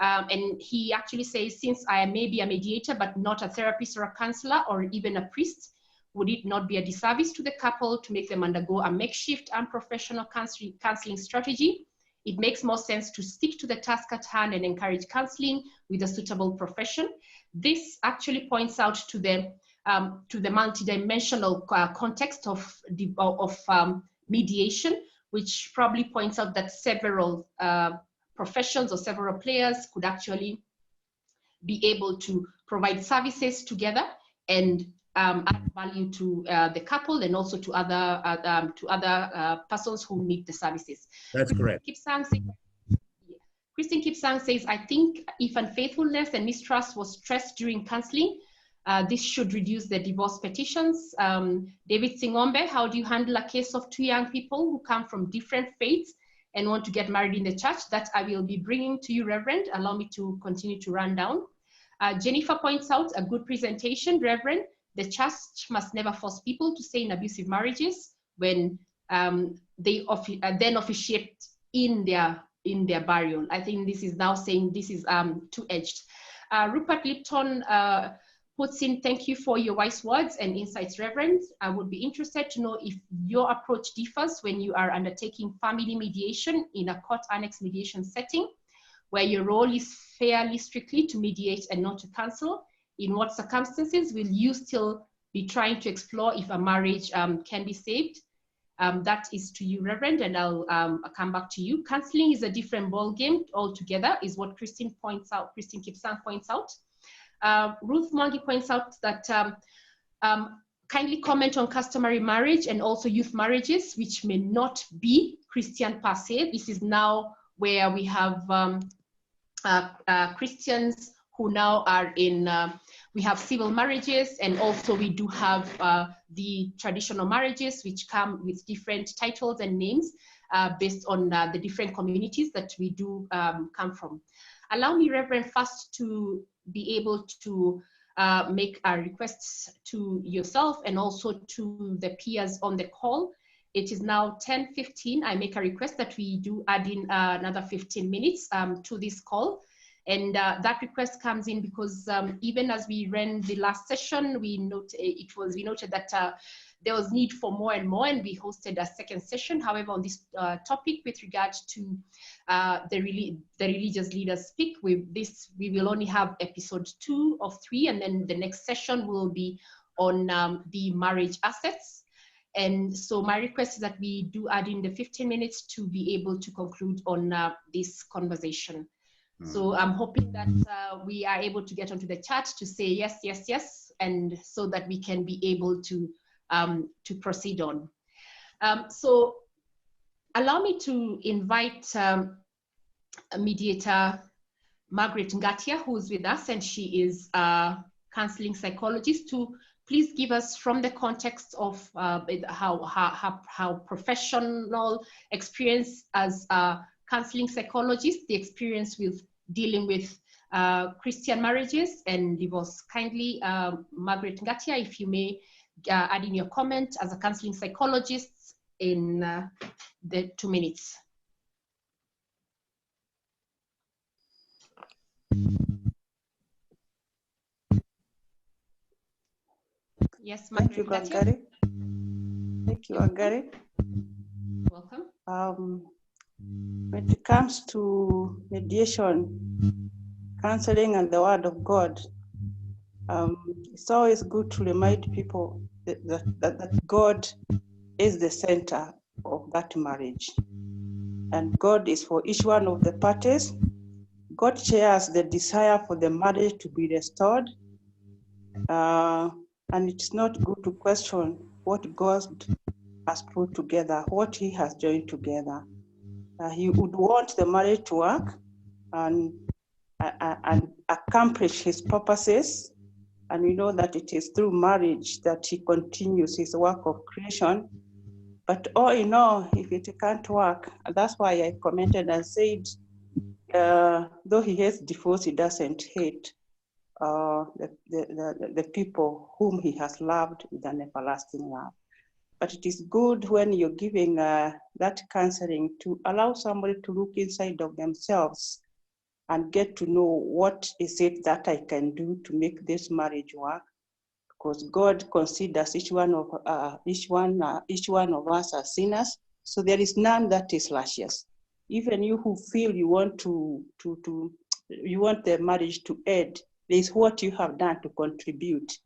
S1: And he actually says, since I may be a mediator but not a therapist or a counselor or even a priest, would it not be a disservice to the couple to make them undergo a makeshift unprofessional counseling strategy? It makes more sense to stick to the task at hand and encourage counseling with a suitable profession. This actually points out to the multidimensional context of mediation, which probably points out that several professions or several players could actually be able to provide services together and add value to the couple and also to other persons who need the services.
S2: That's correct.
S1: Christine Kipsang says, I think if unfaithfulness and mistrust was stressed during counseling, this should reduce the divorce petitions. David Singombe, how do you handle a case of two young people who come from different faiths and want to get married in the church? That I will be bringing to you, Reverend. Allow me to continue to run down. Jennifer points out a good presentation, Reverend. The church must never force people to stay in abusive marriages when they then officiate in their burial. I think this is now saying this is two-edged. Rupert Lipton puts in, thank you for your wise words and insights, Reverend. I would be interested to know if your approach differs when you are undertaking family mediation in a court-annexed mediation setting, where your role is fairly strictly to mediate and not to counsel. In what circumstances will you still be trying to explore if a marriage can be saved? That is to you, Reverend, and I'll come back to you. Counseling is a different ballgame altogether, is what Christine Kipsang points out. Ruth Mwangi points out that kindly comment on customary marriage and also youth marriages, which may not be Christian per se. This is now where we have Christians who now are in, we have civil marriages, and also we do have the traditional marriages, which come with different titles and names based on the different communities that we do come from. Allow me, Reverend, first to be able to make a request to yourself and also to the peers on the call. It is now 10:15. I make a request that we do add in another 15 minutes to this call. And that request comes in because even as we ran the last session, we noted that there was need for more and more, and we hosted a second session. However, on this topic with regard to the religious leaders speak, we will only have episode 2 of 3, and then the next session will be on the marriage assets. And so my request is that we do add in the 15 minutes to be able to conclude on this conversation. So I'm hoping that we are able to get onto the chat to say yes, yes, yes, and so that we can be able to proceed on. So allow me to invite mediator Margaret Ngatia, who's with us, and she is a counseling psychologist, to please give us, from the context of how professional experience as a counseling psychologist, the experience with dealing with Christian marriages and divorce. Kindly, Margaret Ngatia, if you may add in your comment as a counseling psychologist in the 2 minutes. Yes,
S3: Thank you, Wangari. Thank you, Wangari.
S1: Welcome.
S3: When it comes to mediation, counseling, and the Word of God, it's always good to remind people that God is the center of that marriage. And God is for each one of the parties. God shares the desire for the marriage to be restored. And it's not good to question what God has put together, what He has joined together. He would want the marriage to work and accomplish His purposes. And we know that it is through marriage that He continues His work of creation. But all in all, if it can't work, that's why I commented and said, though He hates divorce, He doesn't hate the people whom He has loved with an everlasting love. But it is good when you're giving that counseling to allow somebody to look inside of themselves and get to know what is it that I can do to make this marriage work, because God considers each one of us as sinners. So there is none that is righteous. Even you who feel you want you want the marriage to end, there is what you have done to contribute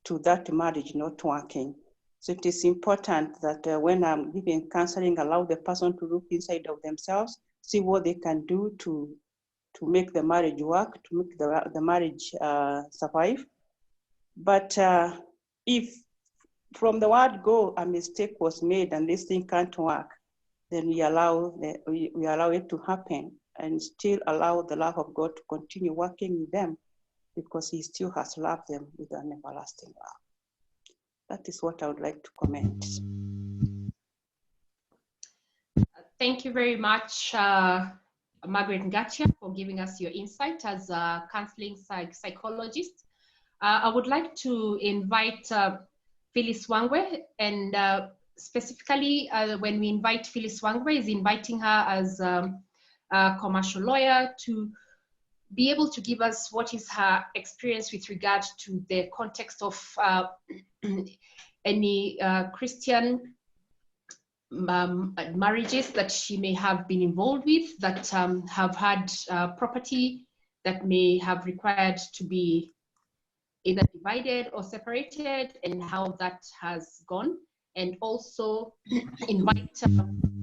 S3: to that marriage not working. So it is important that when I'm giving counseling, allow the person to look inside of themselves, see what they can do to make the marriage work, to make the marriage survive. But if from the word go a mistake was made and this thing can't work, then we allow it to happen and still allow the love of God to continue working with them, because He still has loved them with an everlasting love. That is what I would like to comment.
S1: Thank you very much, Margaret Ngatia, for giving us your insight as a counseling psychologist. I would like to invite Phyllis Wangwe, and specifically when we invite Phyllis Wangwe, is inviting her as a commercial lawyer to be able to give us what is her experience with regard to the context of any Christian marriages that she may have been involved with, that have had property that may have required to be either divided or separated, and how that has gone. And also invite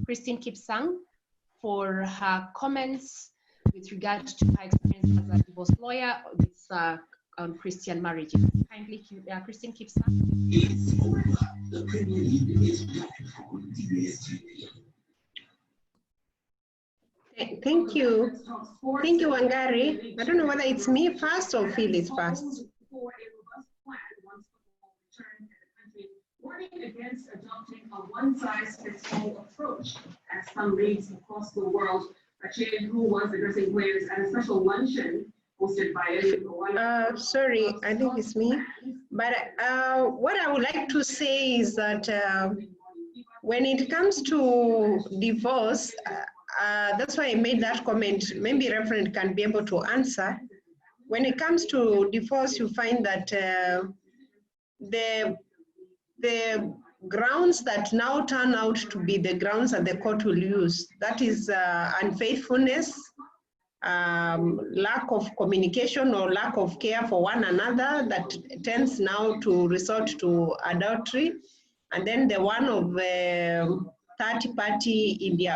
S1: Christine Kipsang for her comments with regard to her experience as a divorce lawyer with on Christian marriages. Kindly, Christine Kipsang.
S4: Thank you. Thank you, Wangari. I don't know whether it's me first or Phyllis first.
S5: Warning against adopting a one-size-fits-all approach, as some leagues across the world, who was addressing players at a special luncheon hosted by
S4: sorry, I think it's me. But what I would like to say is that when it comes to divorce, that's why I made that comment. Maybe Reverend can be able to answer. When it comes to divorce, you find that the grounds that now turn out to be the grounds that the court will use, that is unfaithfulness, lack of communication or lack of care for one another, that tends now to resort to adultery. And then the one of third-party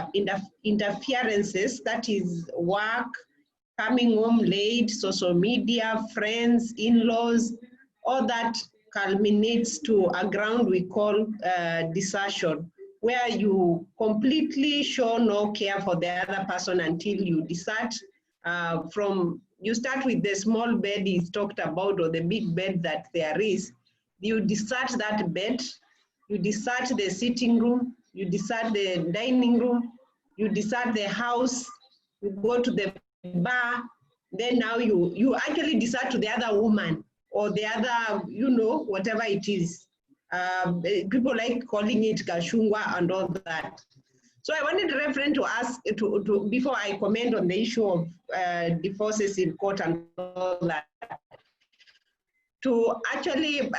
S4: interferences, that is work, coming home late, social media, friends, in-laws, all that culminates to a ground we call desertion, where you completely show no care for the other person until you desert. You start with the small bed is talked about, or the big bed that there is. You desert that bed, you desert the sitting room, you desert the dining room, you desert the house, you go to the bar, then now you actually desert to the other woman or the other, you know, whatever it is. People like calling it kashungwa and all that. So I wanted the Reverend to ask, before I comment on the issue of divorces in court and all that, to actually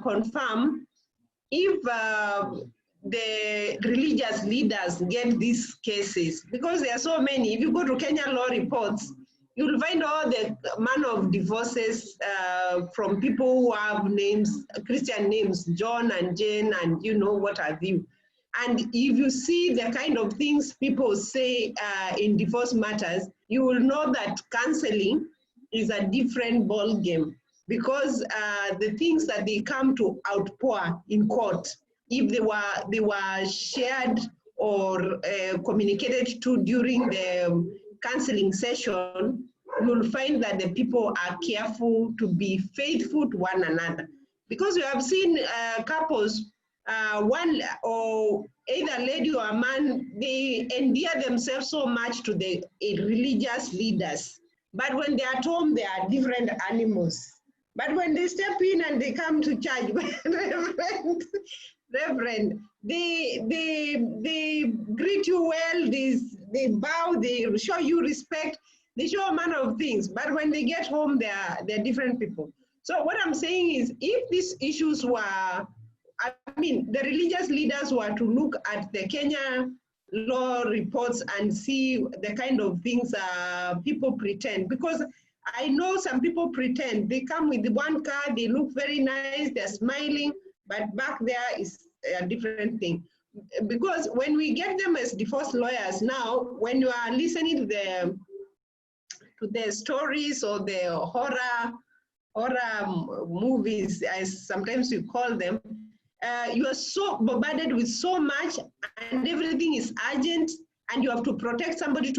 S4: confirm if the religious leaders get these cases, because there are so many. If you go to Kenya law reports, you'll find all the manner of divorces from people who have names, Christian names, John and Jane, and you know what have you. And if you see the kind of things people say in divorce matters, you will know that counseling is a different ball game, because the things that they come to outpour in court, if they were shared or communicated to during the counseling session, you'll find that the people are careful to be faithful to one another. Because we have seen couples, one or either lady or a man, they endear themselves so much to the religious leaders. But when they are at home, they are different animals. But when they step in and they come to church, Reverend, they greet you well, they bow, they show you respect, they show a manner of things. But when they get home, they're different people. So what I'm saying is, if these issues were, I mean, the religious leaders were to look at the Kenya law reports and see the kind of things people pretend, because I know some people pretend. They come with one car, they look very nice, they're smiling, but back there is a different thing. Because when we get them as divorce lawyers now, when you are listening to the stories or the horror movies, as sometimes we call them, you are so bombarded with so much, and everything is urgent, and you have to protect somebody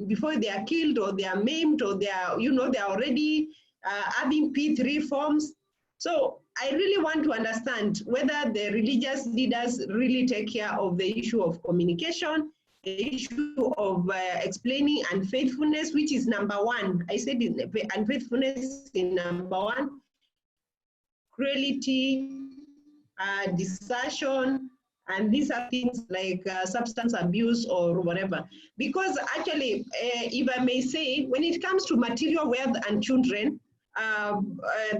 S4: before they are killed or they are maimed or they are, you know, they are already having P3 forms. So I really want to understand whether the religious leaders really take care of the issue of communication, the issue of explaining unfaithfulness, which is number one. I said unfaithfulness is number one, cruelty, desertion, and these are things like substance abuse or whatever. Because actually, if I may say, when it comes to material wealth and children,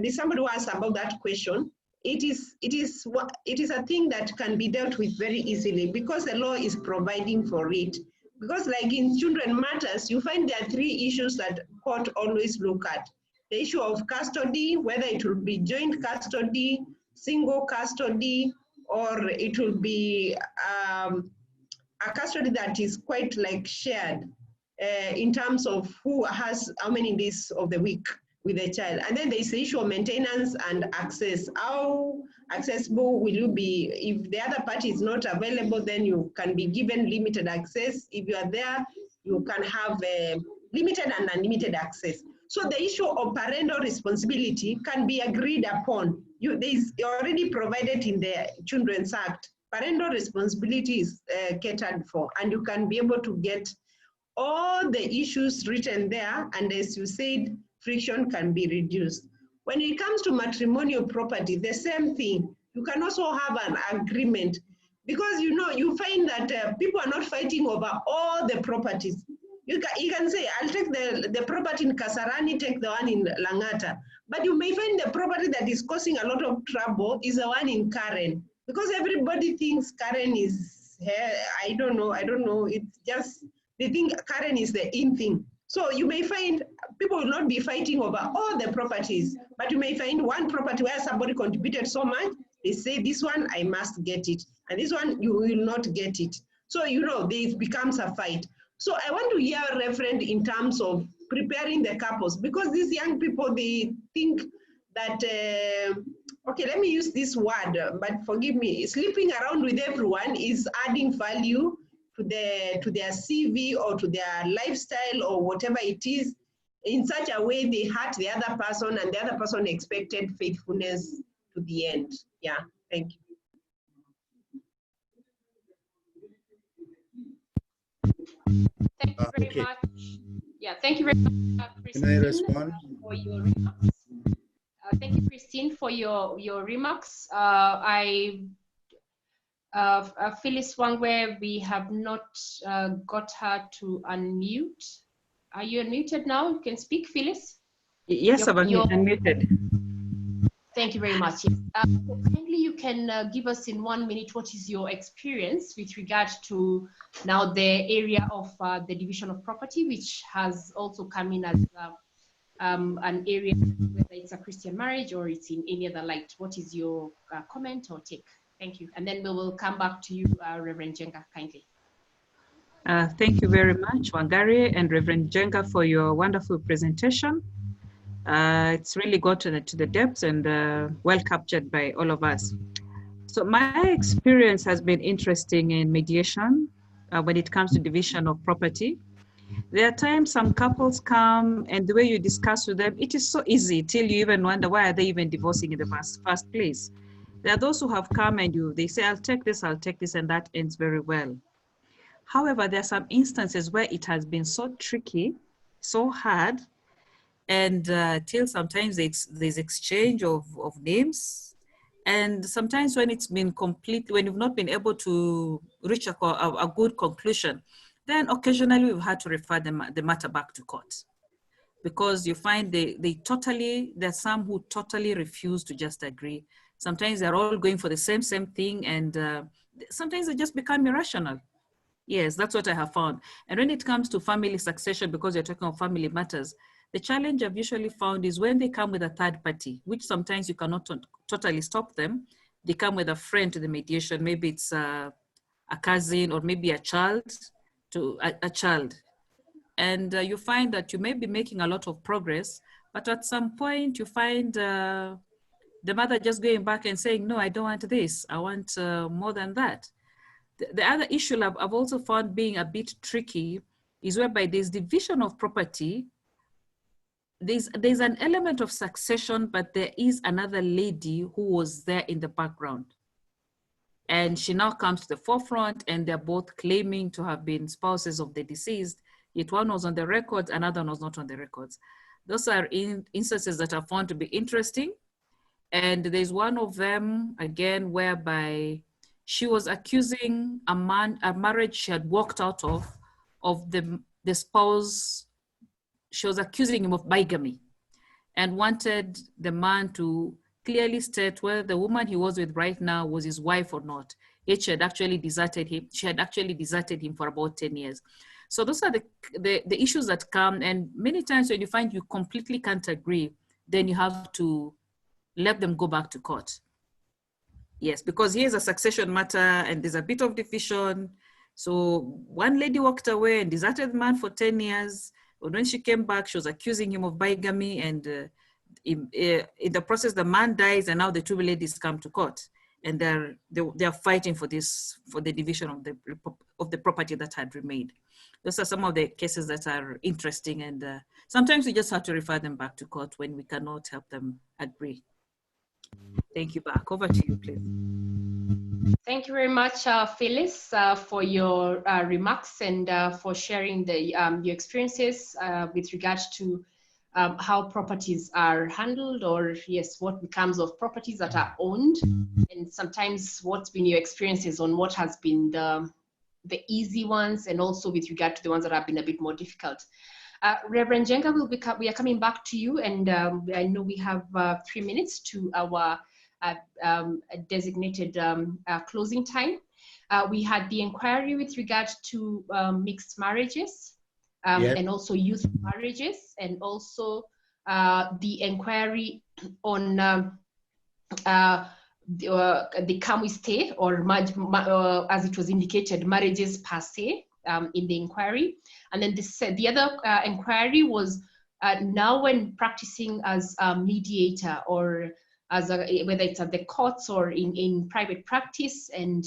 S4: there's somebody who asked about that question. It is a thing that can be dealt with very easily, because the law is providing for it. Because like in children matters, you find there are three issues that court always look at. The issue of custody, whether it will be joint custody, single custody, or it will be a custody that is quite like shared in terms of who has how many days of the week with the child. And then there's the issue of maintenance and access. How accessible will you be? If the other party is not available, then you can be given limited access. If you are there, you can have limited and unlimited access. So the issue of parental responsibility can be agreed upon. It's already provided in the Children's Act. Parental responsibility is catered for, and you can be able to get all the issues written there, and as you said, friction can be reduced. When it comes to matrimonial property, the same thing. You can also have an agreement, because you know, you find that people are not fighting over all the properties. You can say, I'll take the property in Kasarani, take the one in Langata. But you may find the property that is causing a lot of trouble is the one in Karen. Because everybody thinks Karen is, I don't know, it's just, they think Karen is the in thing. So you may find people will not be fighting over all the properties, but you may find one property where somebody contributed so much, they say this one, I must get it. And this one, you will not get it. So, you know, it becomes a fight. So I want to hear Reverend in terms of preparing the couples, because these young people, they think that, okay, let me use this word, but forgive me, sleeping around with everyone is adding value to their CV or to their lifestyle or whatever it is, in such a way they hurt the other person and the other person expected faithfulness to the end. Yeah, thank you.
S1: Thank you very much. Yeah, thank you very much,
S2: Can I
S1: Christine,
S2: respond?
S1: for your remarks. Thank you, Christine, for your remarks. Phyllis Wangwe, we have not got her to unmute. Are you unmuted now? You can speak, Phyllis?
S6: Yes, I'm unmuted.
S1: Thank you very much. So kindly, you can give us in 1 minute what is your experience with regard to now the area of the division of property, which has also come in as an area, whether it's a Christian marriage or it's in any other light. What is your comment or take? Thank you. And then we will come back to you, Reverend Njenga, kindly.
S6: Thank you very much, Wangari and Reverend Njenga, for your wonderful presentation. It's really got to the depths and well captured by all of us. So my experience has been interesting in mediation when it comes to division of property. There are times some couples come and the way you discuss with them, it is so easy till you even wonder why are they even divorcing in the first place. There are those who have come and they say, I'll take this, and that ends very well. However, there are some instances where it has been so tricky, so hard, and till sometimes there's exchange of names. And sometimes when it's been complete, when you've not been able to reach a good conclusion, then occasionally we've had to refer the matter back to court. Because you find there's some who totally refuse to just agree. Sometimes they're all going for the same thing, and sometimes they just become irrational. Yes, that's what I have found. And when it comes to family succession, because you're talking of family matters, the challenge I've usually found is when they come with a third party, which sometimes you cannot totally stop them. They come with a friend to the mediation. Maybe it's a cousin or maybe a child to a child. And you find that you may be making a lot of progress, but at some point you find the mother just going back and saying, no, I don't want this. I want more than that. The other issue I've also found being a bit tricky is whereby there's division of property. There's an element of succession, but there is another lady who was there in the background. And she now comes to the forefront and they're both claiming to have been spouses of the deceased, yet one was on the records, another one was not on the records. Those are instances that are found to be interesting. And there's one of them, again, whereby she was accusing a marriage she had walked out of the spouse. She was accusing him of bigamy and wanted the man to clearly state whether the woman he was with right now was his wife or not. Yet she had actually deserted him. She had actually deserted him for about 10 years. So those are the issues that come. And many times when you find you completely can't agree, then you have to let them go back to court. Yes, because here's a succession matter and there's a bit of division. So one lady walked away and deserted the man for 10 years. But when she came back, she was accusing him of bigamy, and in the process, the man dies, and now the two ladies come to court, and they're fighting for the division of the property that had remained. Those are some of the cases that are interesting, and sometimes we just have to refer them back to court when we cannot help them agree. Thank you. Back over to you, please.
S1: Thank you very much, Phyllis, for your remarks and for sharing your experiences with regards to how properties are handled, or yes, what becomes of properties that are owned, and sometimes what's been your experiences on what has been the easy ones, and also with regard to the ones that have been a bit more difficult. Reverend Njenga, we are coming back to you, and I know we have 3 minutes to our designated closing time. We had the inquiry with regard to mixed marriages
S2: Yes.
S1: and also youth marriages, and also the inquiry on the Kamwiste, or as it was indicated, marriages per se in the inquiry. And then the other inquiry was now when practicing as a mediator, or as whether it's at the courts or in private practice, and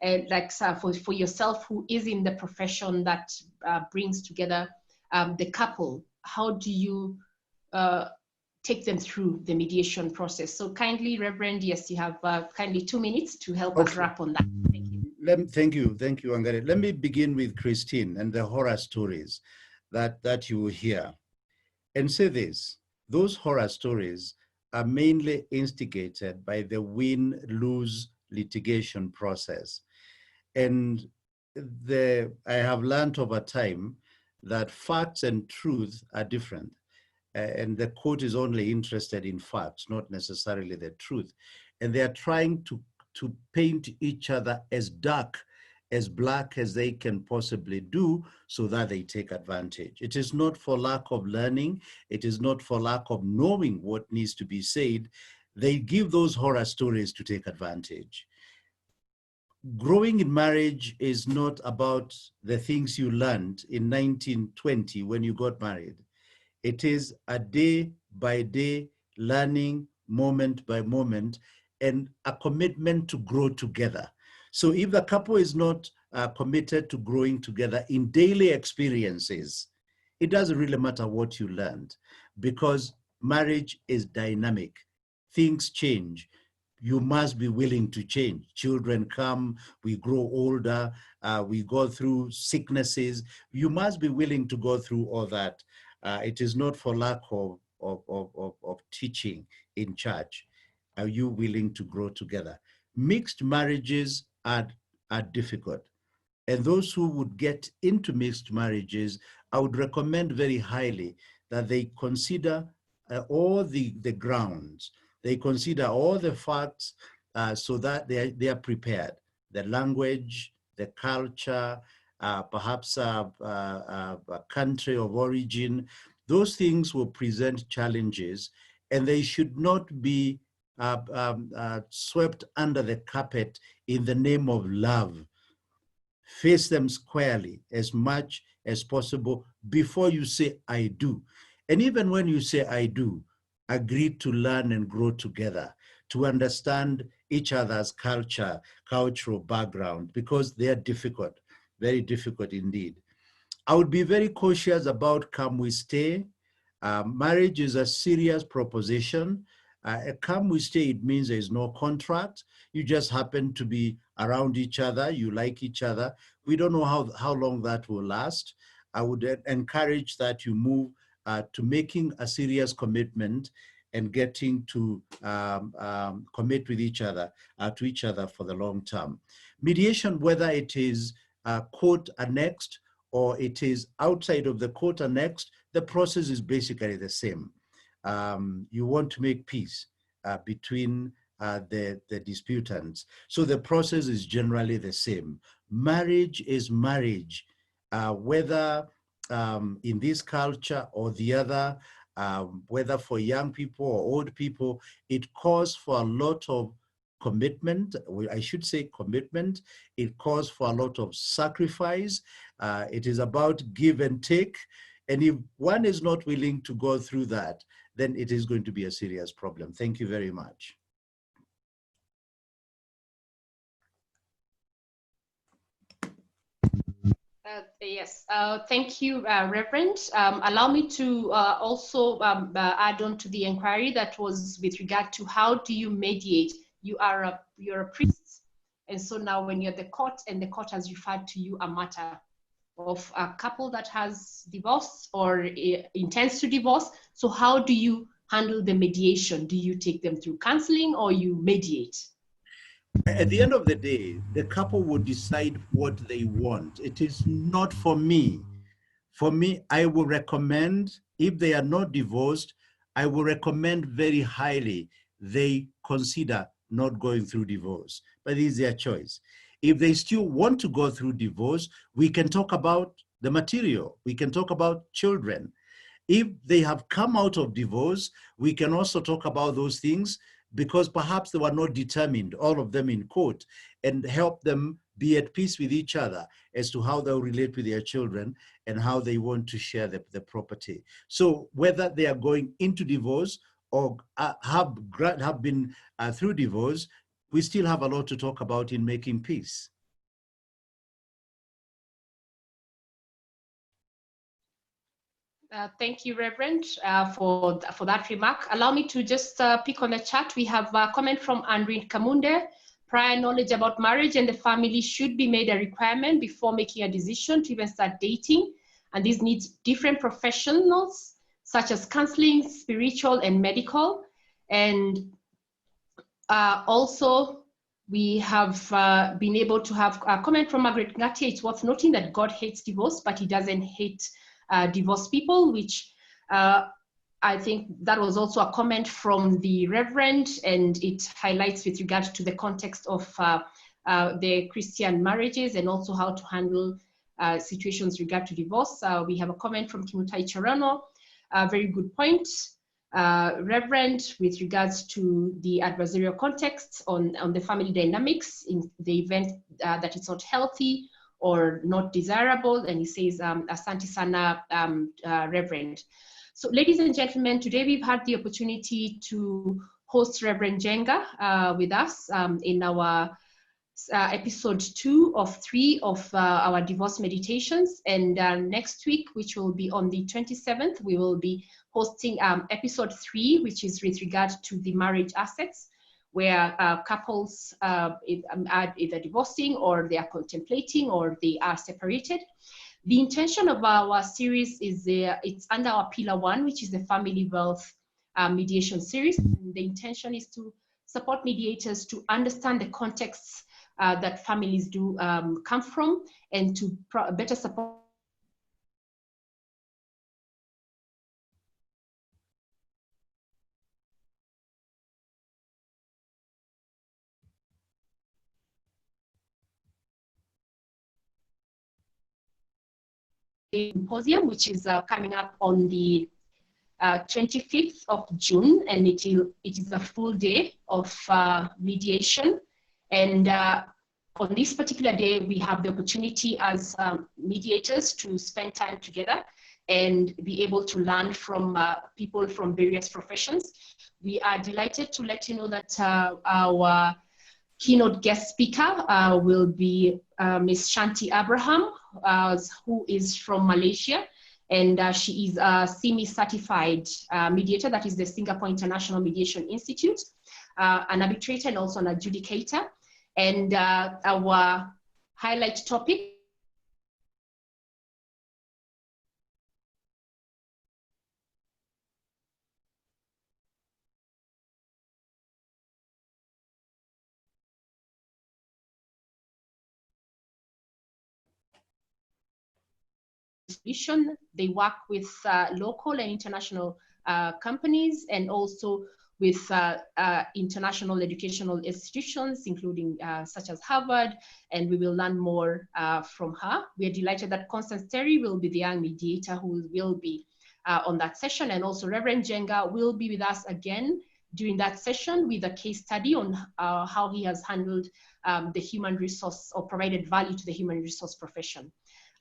S1: for yourself who is in the profession that brings together the couple, how do you take them through the mediation process. So kindly, Reverend, yes, you have kindly 2 minutes to help us wrap on that. Thank you.
S2: Thank you, Wangari. Let me begin with Christine and the horror stories that you will hear, and say this: those horror stories are mainly instigated by the win-lose litigation process. And I have learned over time that facts and truth are different. And the court is only interested in facts, not necessarily the truth. And they are trying to paint each other as dark, as black as they can possibly do, so that they take advantage. It is not for lack of learning. It is not for lack of knowing what needs to be said. They give those horror stories to take advantage. Growing in marriage is not about the things you learned in 1920 when you got married. It is a day-by-day learning, moment by moment, and a commitment to grow together. So if the couple is not committed to growing together in daily experiences, it doesn't really matter what you learned, because marriage is dynamic. Things change. You must be willing to change. Children come, we grow older, we go through sicknesses. You must be willing to go through all that. It is not for lack of teaching in church. Are you willing to grow together? Mixed marriages are difficult. And those who would get into mixed marriages, I would recommend very highly that they consider all the grounds. They consider all the facts so that they are prepared. The language, the culture, perhaps a country of origin, those things will present challenges, and they should not be swept under the carpet in the name of love. Face them squarely as much as possible before you say, I do. And even when you say, I do, agree to learn and grow together, to understand each other's cultural background, because they are difficult, very difficult indeed. I would be very cautious about come we stay. Marriage is a serious proposition. Come we stay, it means there is no contract. You just happen to be around each other. You like each other. We don't know how long that will last. I would encourage that you move to making a serious commitment and getting to commit with each other, to each other for the long term. Mediation, whether it is court-annexed or it is outside of the court-annexed, the process is basically the same. You want to make peace between the disputants. So the process is generally the same. Marriage is marriage, whether in this culture or the other, whether for young people or old people, it calls for a lot of commitment. I should say commitment. It calls for a lot of sacrifice. It is about give and take. And if one is not willing to go through that, then it is going to be a serious problem. Thank you very much.
S1: Yes, thank you, Reverend. Allow me to also add on to the inquiry that was with regard to how do you mediate? You're a priest, and so now when you're at the court and the court has referred to you a matter of a couple that has divorced or intends to divorce, so how do you handle the mediation? Do you take them through counseling or you mediate?
S2: At the end of the day, the couple will decide what they want. It is not for me. For me, I will recommend, if they are not divorced, I will recommend very highly they consider not going through divorce, but it is their choice. If they still want to go through divorce, we can talk about the material. We can talk about children. If they have come out of divorce, we can also talk about those things, because perhaps they were not determined, all of them in court, and help them be at peace with each other as to how they'll relate with their children and how they want to share the property. So whether they are going into divorce or have been through divorce, we still have a lot to talk about in making peace.
S1: Thank you, Reverend, for that remark. Allow me to just pick on the chat. We have a comment from Andrin Kamunde. Prior knowledge about marriage and the family should be made a requirement before making a decision to even start dating. And this needs different professionals, such as counseling, spiritual, and medical. And also, we have been able to have a comment from Margaret Ngatia. It's worth noting that God hates divorce, but he doesn't hate divorced people, which I think that was also a comment from the Reverend, and it highlights with regard to the context of the Christian marriages and also how to handle situations regard to divorce. We have a comment from Kimutai Charano, a very good point. Reverend, with regards to the adversarial context on the family dynamics in the event that it's not healthy or not desirable, and he says, Asante sana, Reverend. So ladies and gentlemen, today we've had the opportunity to host Reverend Njenga with us in our episode 2 of 3 of our divorce meditations. And next week, which will be on the 27th, we will be hosting episode 3, which is with regard to the marriage assets, where couples are either divorcing or they are contemplating or they are separated. The intention of our series is it's under our pillar 1, which is the Family Wealth Mediation series. And the intention is to support mediators to understand the contexts that families do come from, and to better support symposium, which is coming up on the 25th of June, and it is a full day of mediation. And on this particular day, we have the opportunity as mediators to spend time together and be able to learn from people from various professions. We are delighted to let you know that our keynote guest speaker will be Ms. Shanti Abraham, who is from Malaysia, and she is a CME-certified mediator, that is the Singapore International Mediation Institute, an arbitrator and also an adjudicator. And our highlight topic solution. They work with local and international companies, and also with international educational institutions, including such as Harvard, and we will learn more from her. We are delighted that Constance Terry will be the young mediator who will be on that session, and also Reverend Njenga will be with us again during that session with a case study on how he has handled the human resource, or provided value to the human resource profession.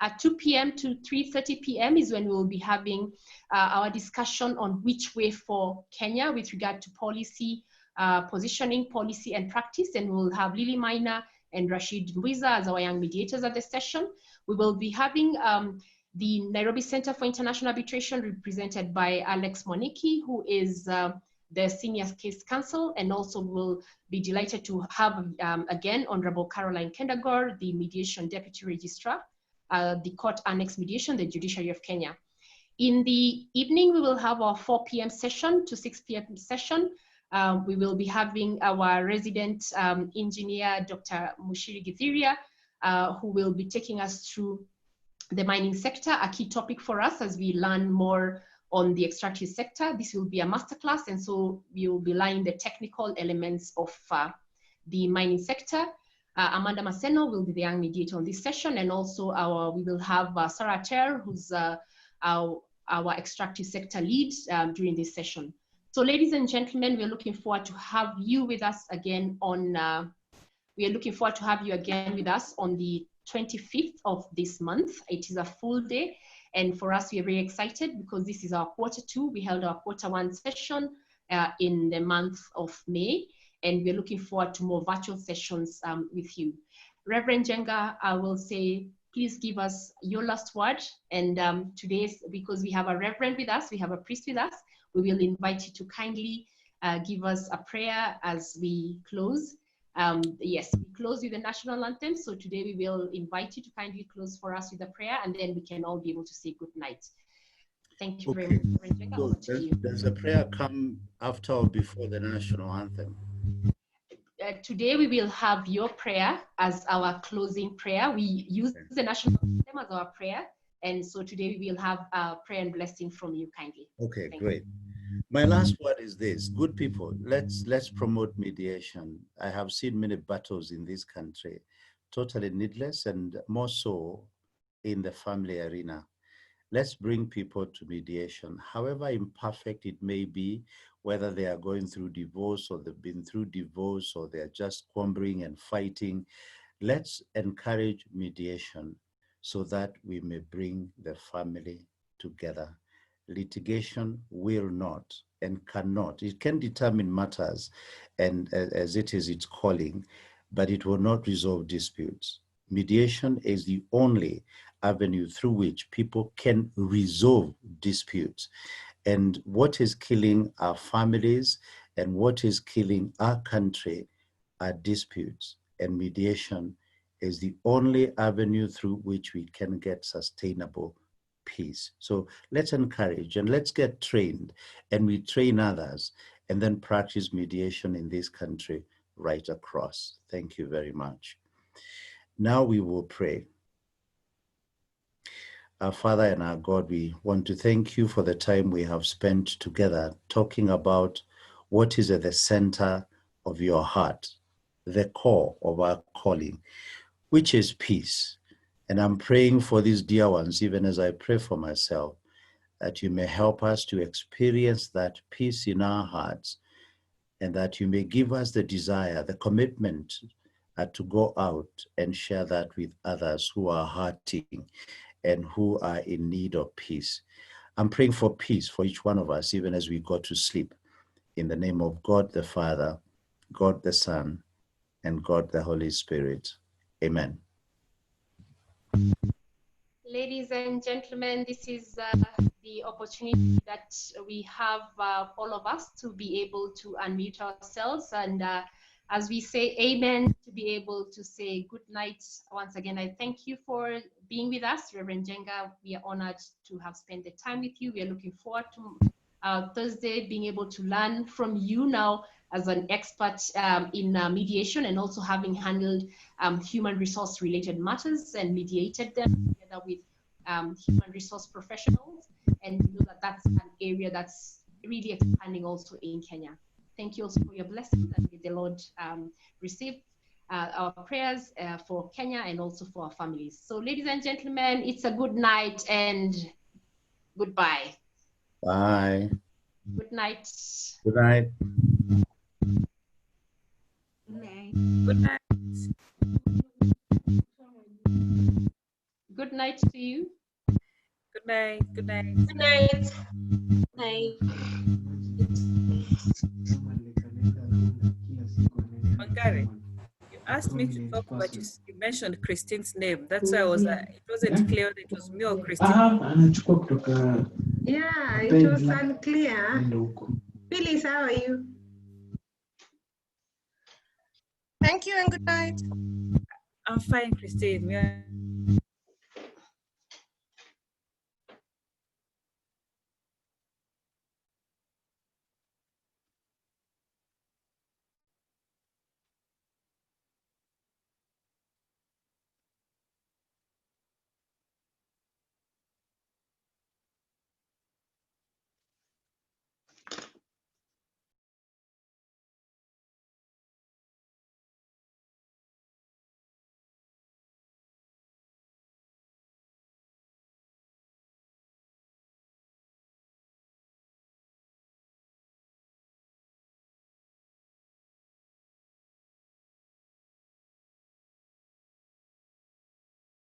S1: At 2 p.m. to 3:30 p.m. is when we will be having our discussion on which way for Kenya with regard to policy, positioning, policy, and practice. And we'll have Lily Maina and Rashid Mwiza as our young mediators at the session. We will be having the Nairobi Center for International Arbitration represented by Alex Moniki, who is the senior case counsel, and also will be delighted to have again Honorable Caroline Kendagor, the mediation deputy registrar, the Court-Annexed Mediation, the Judiciary of Kenya. In the evening, we will have our 4 p.m. session to 6 p.m. session. We will be having our resident engineer, Dr. Mushiri Githiria, who will be taking us through the mining sector, a key topic for us as we learn more on the extractive sector. This will be a masterclass, and so we will be learning the technical elements of the mining sector. Amanda Maseno will be the young mediator on this session, and also we will have Sarah Ter, who's our extractive sector lead during this session. So ladies and gentlemen, we're looking forward to have you with us again on, we are looking forward to have you again with us on the 25th of this month. It is a full day. And for us, we are very excited because this is our Q2. We held our Q1 session in the month of May, and we're looking forward to more virtual sessions with you. Reverend Njenga, I will say, please please give us your last word. And today's, because we have a reverend with us, we have a priest with us, we will invite you to kindly give us a prayer as we close. Yes, we close with the national anthem. So today we will invite you to kindly close for us with a prayer, and then we can all be able to say good night. Thank you very much.
S2: So does the prayer come after or before the national anthem?
S1: Today we will have your prayer as our closing prayer. We use the national anthem as our prayer, and so today we will have a prayer and blessing from you kindly.
S2: Okay,
S1: Thank
S2: great.
S1: you.
S2: My last word is this: good people, let's promote mediation. I have seen many battles in this country, totally needless, and more so in the family arena. Let's bring people to mediation, however imperfect it may be, whether they are going through divorce or they've been through divorce or they're just squabbling and fighting. Let's encourage mediation so that we may bring the family together. Litigation will not and cannot. It can determine matters, and as it is its calling, but it will not resolve disputes. Mediation is the only avenue through which people can resolve disputes. And what is killing our families and what is killing our country are disputes. And mediation is the only avenue through which we can get sustainable peace. So let's encourage and let's get trained, and we train others and then practice mediation in this country right across. Thank you very much. Now we will pray. Our Father and our God, we want to thank you for the time we have spent together talking about what is at the center of your heart, the core of our calling, which is peace. And I'm praying for these dear ones, even as I pray for myself, that you may help us to experience that peace in our hearts, and that you may give us the desire, the commitment to go out and share that with others who are hurting and who are in need of peace. I'm praying for peace for each one of us, even as we go to sleep. In the name of God the Father, God the Son, and God the Holy Spirit. Amen.
S1: Ladies and gentlemen, this is the opportunity that we have, all of us, to be able to unmute ourselves, and as we say amen, to be able to say good night. Once again, I thank you for being with us, Reverend Njenga. We are honored to have spent the time with you. We are looking forward to Thursday being able to learn from you now as an expert in mediation, and also having handled human resource related matters and mediated them together with human resource professionals. And we know that that's an area that's really expanding also in Kenya. Thank you also for your blessings, and may the Lord receive our prayers for Kenya and also for our families. So ladies and gentlemen, it's a good night and goodbye.
S2: Bye.
S1: Good night.
S2: Good night.
S6: Good night.
S1: Good night to you.
S6: Good night. Good night.
S5: Good night. Night.
S6: Wangari, you asked me to talk, but you mentioned Christine's name. That's why I was. It wasn't clear that it was me or Christine.
S4: Yeah, it was unclear. Phyllis, how are you?
S5: Thank you and good night.
S6: I'm fine, Christine.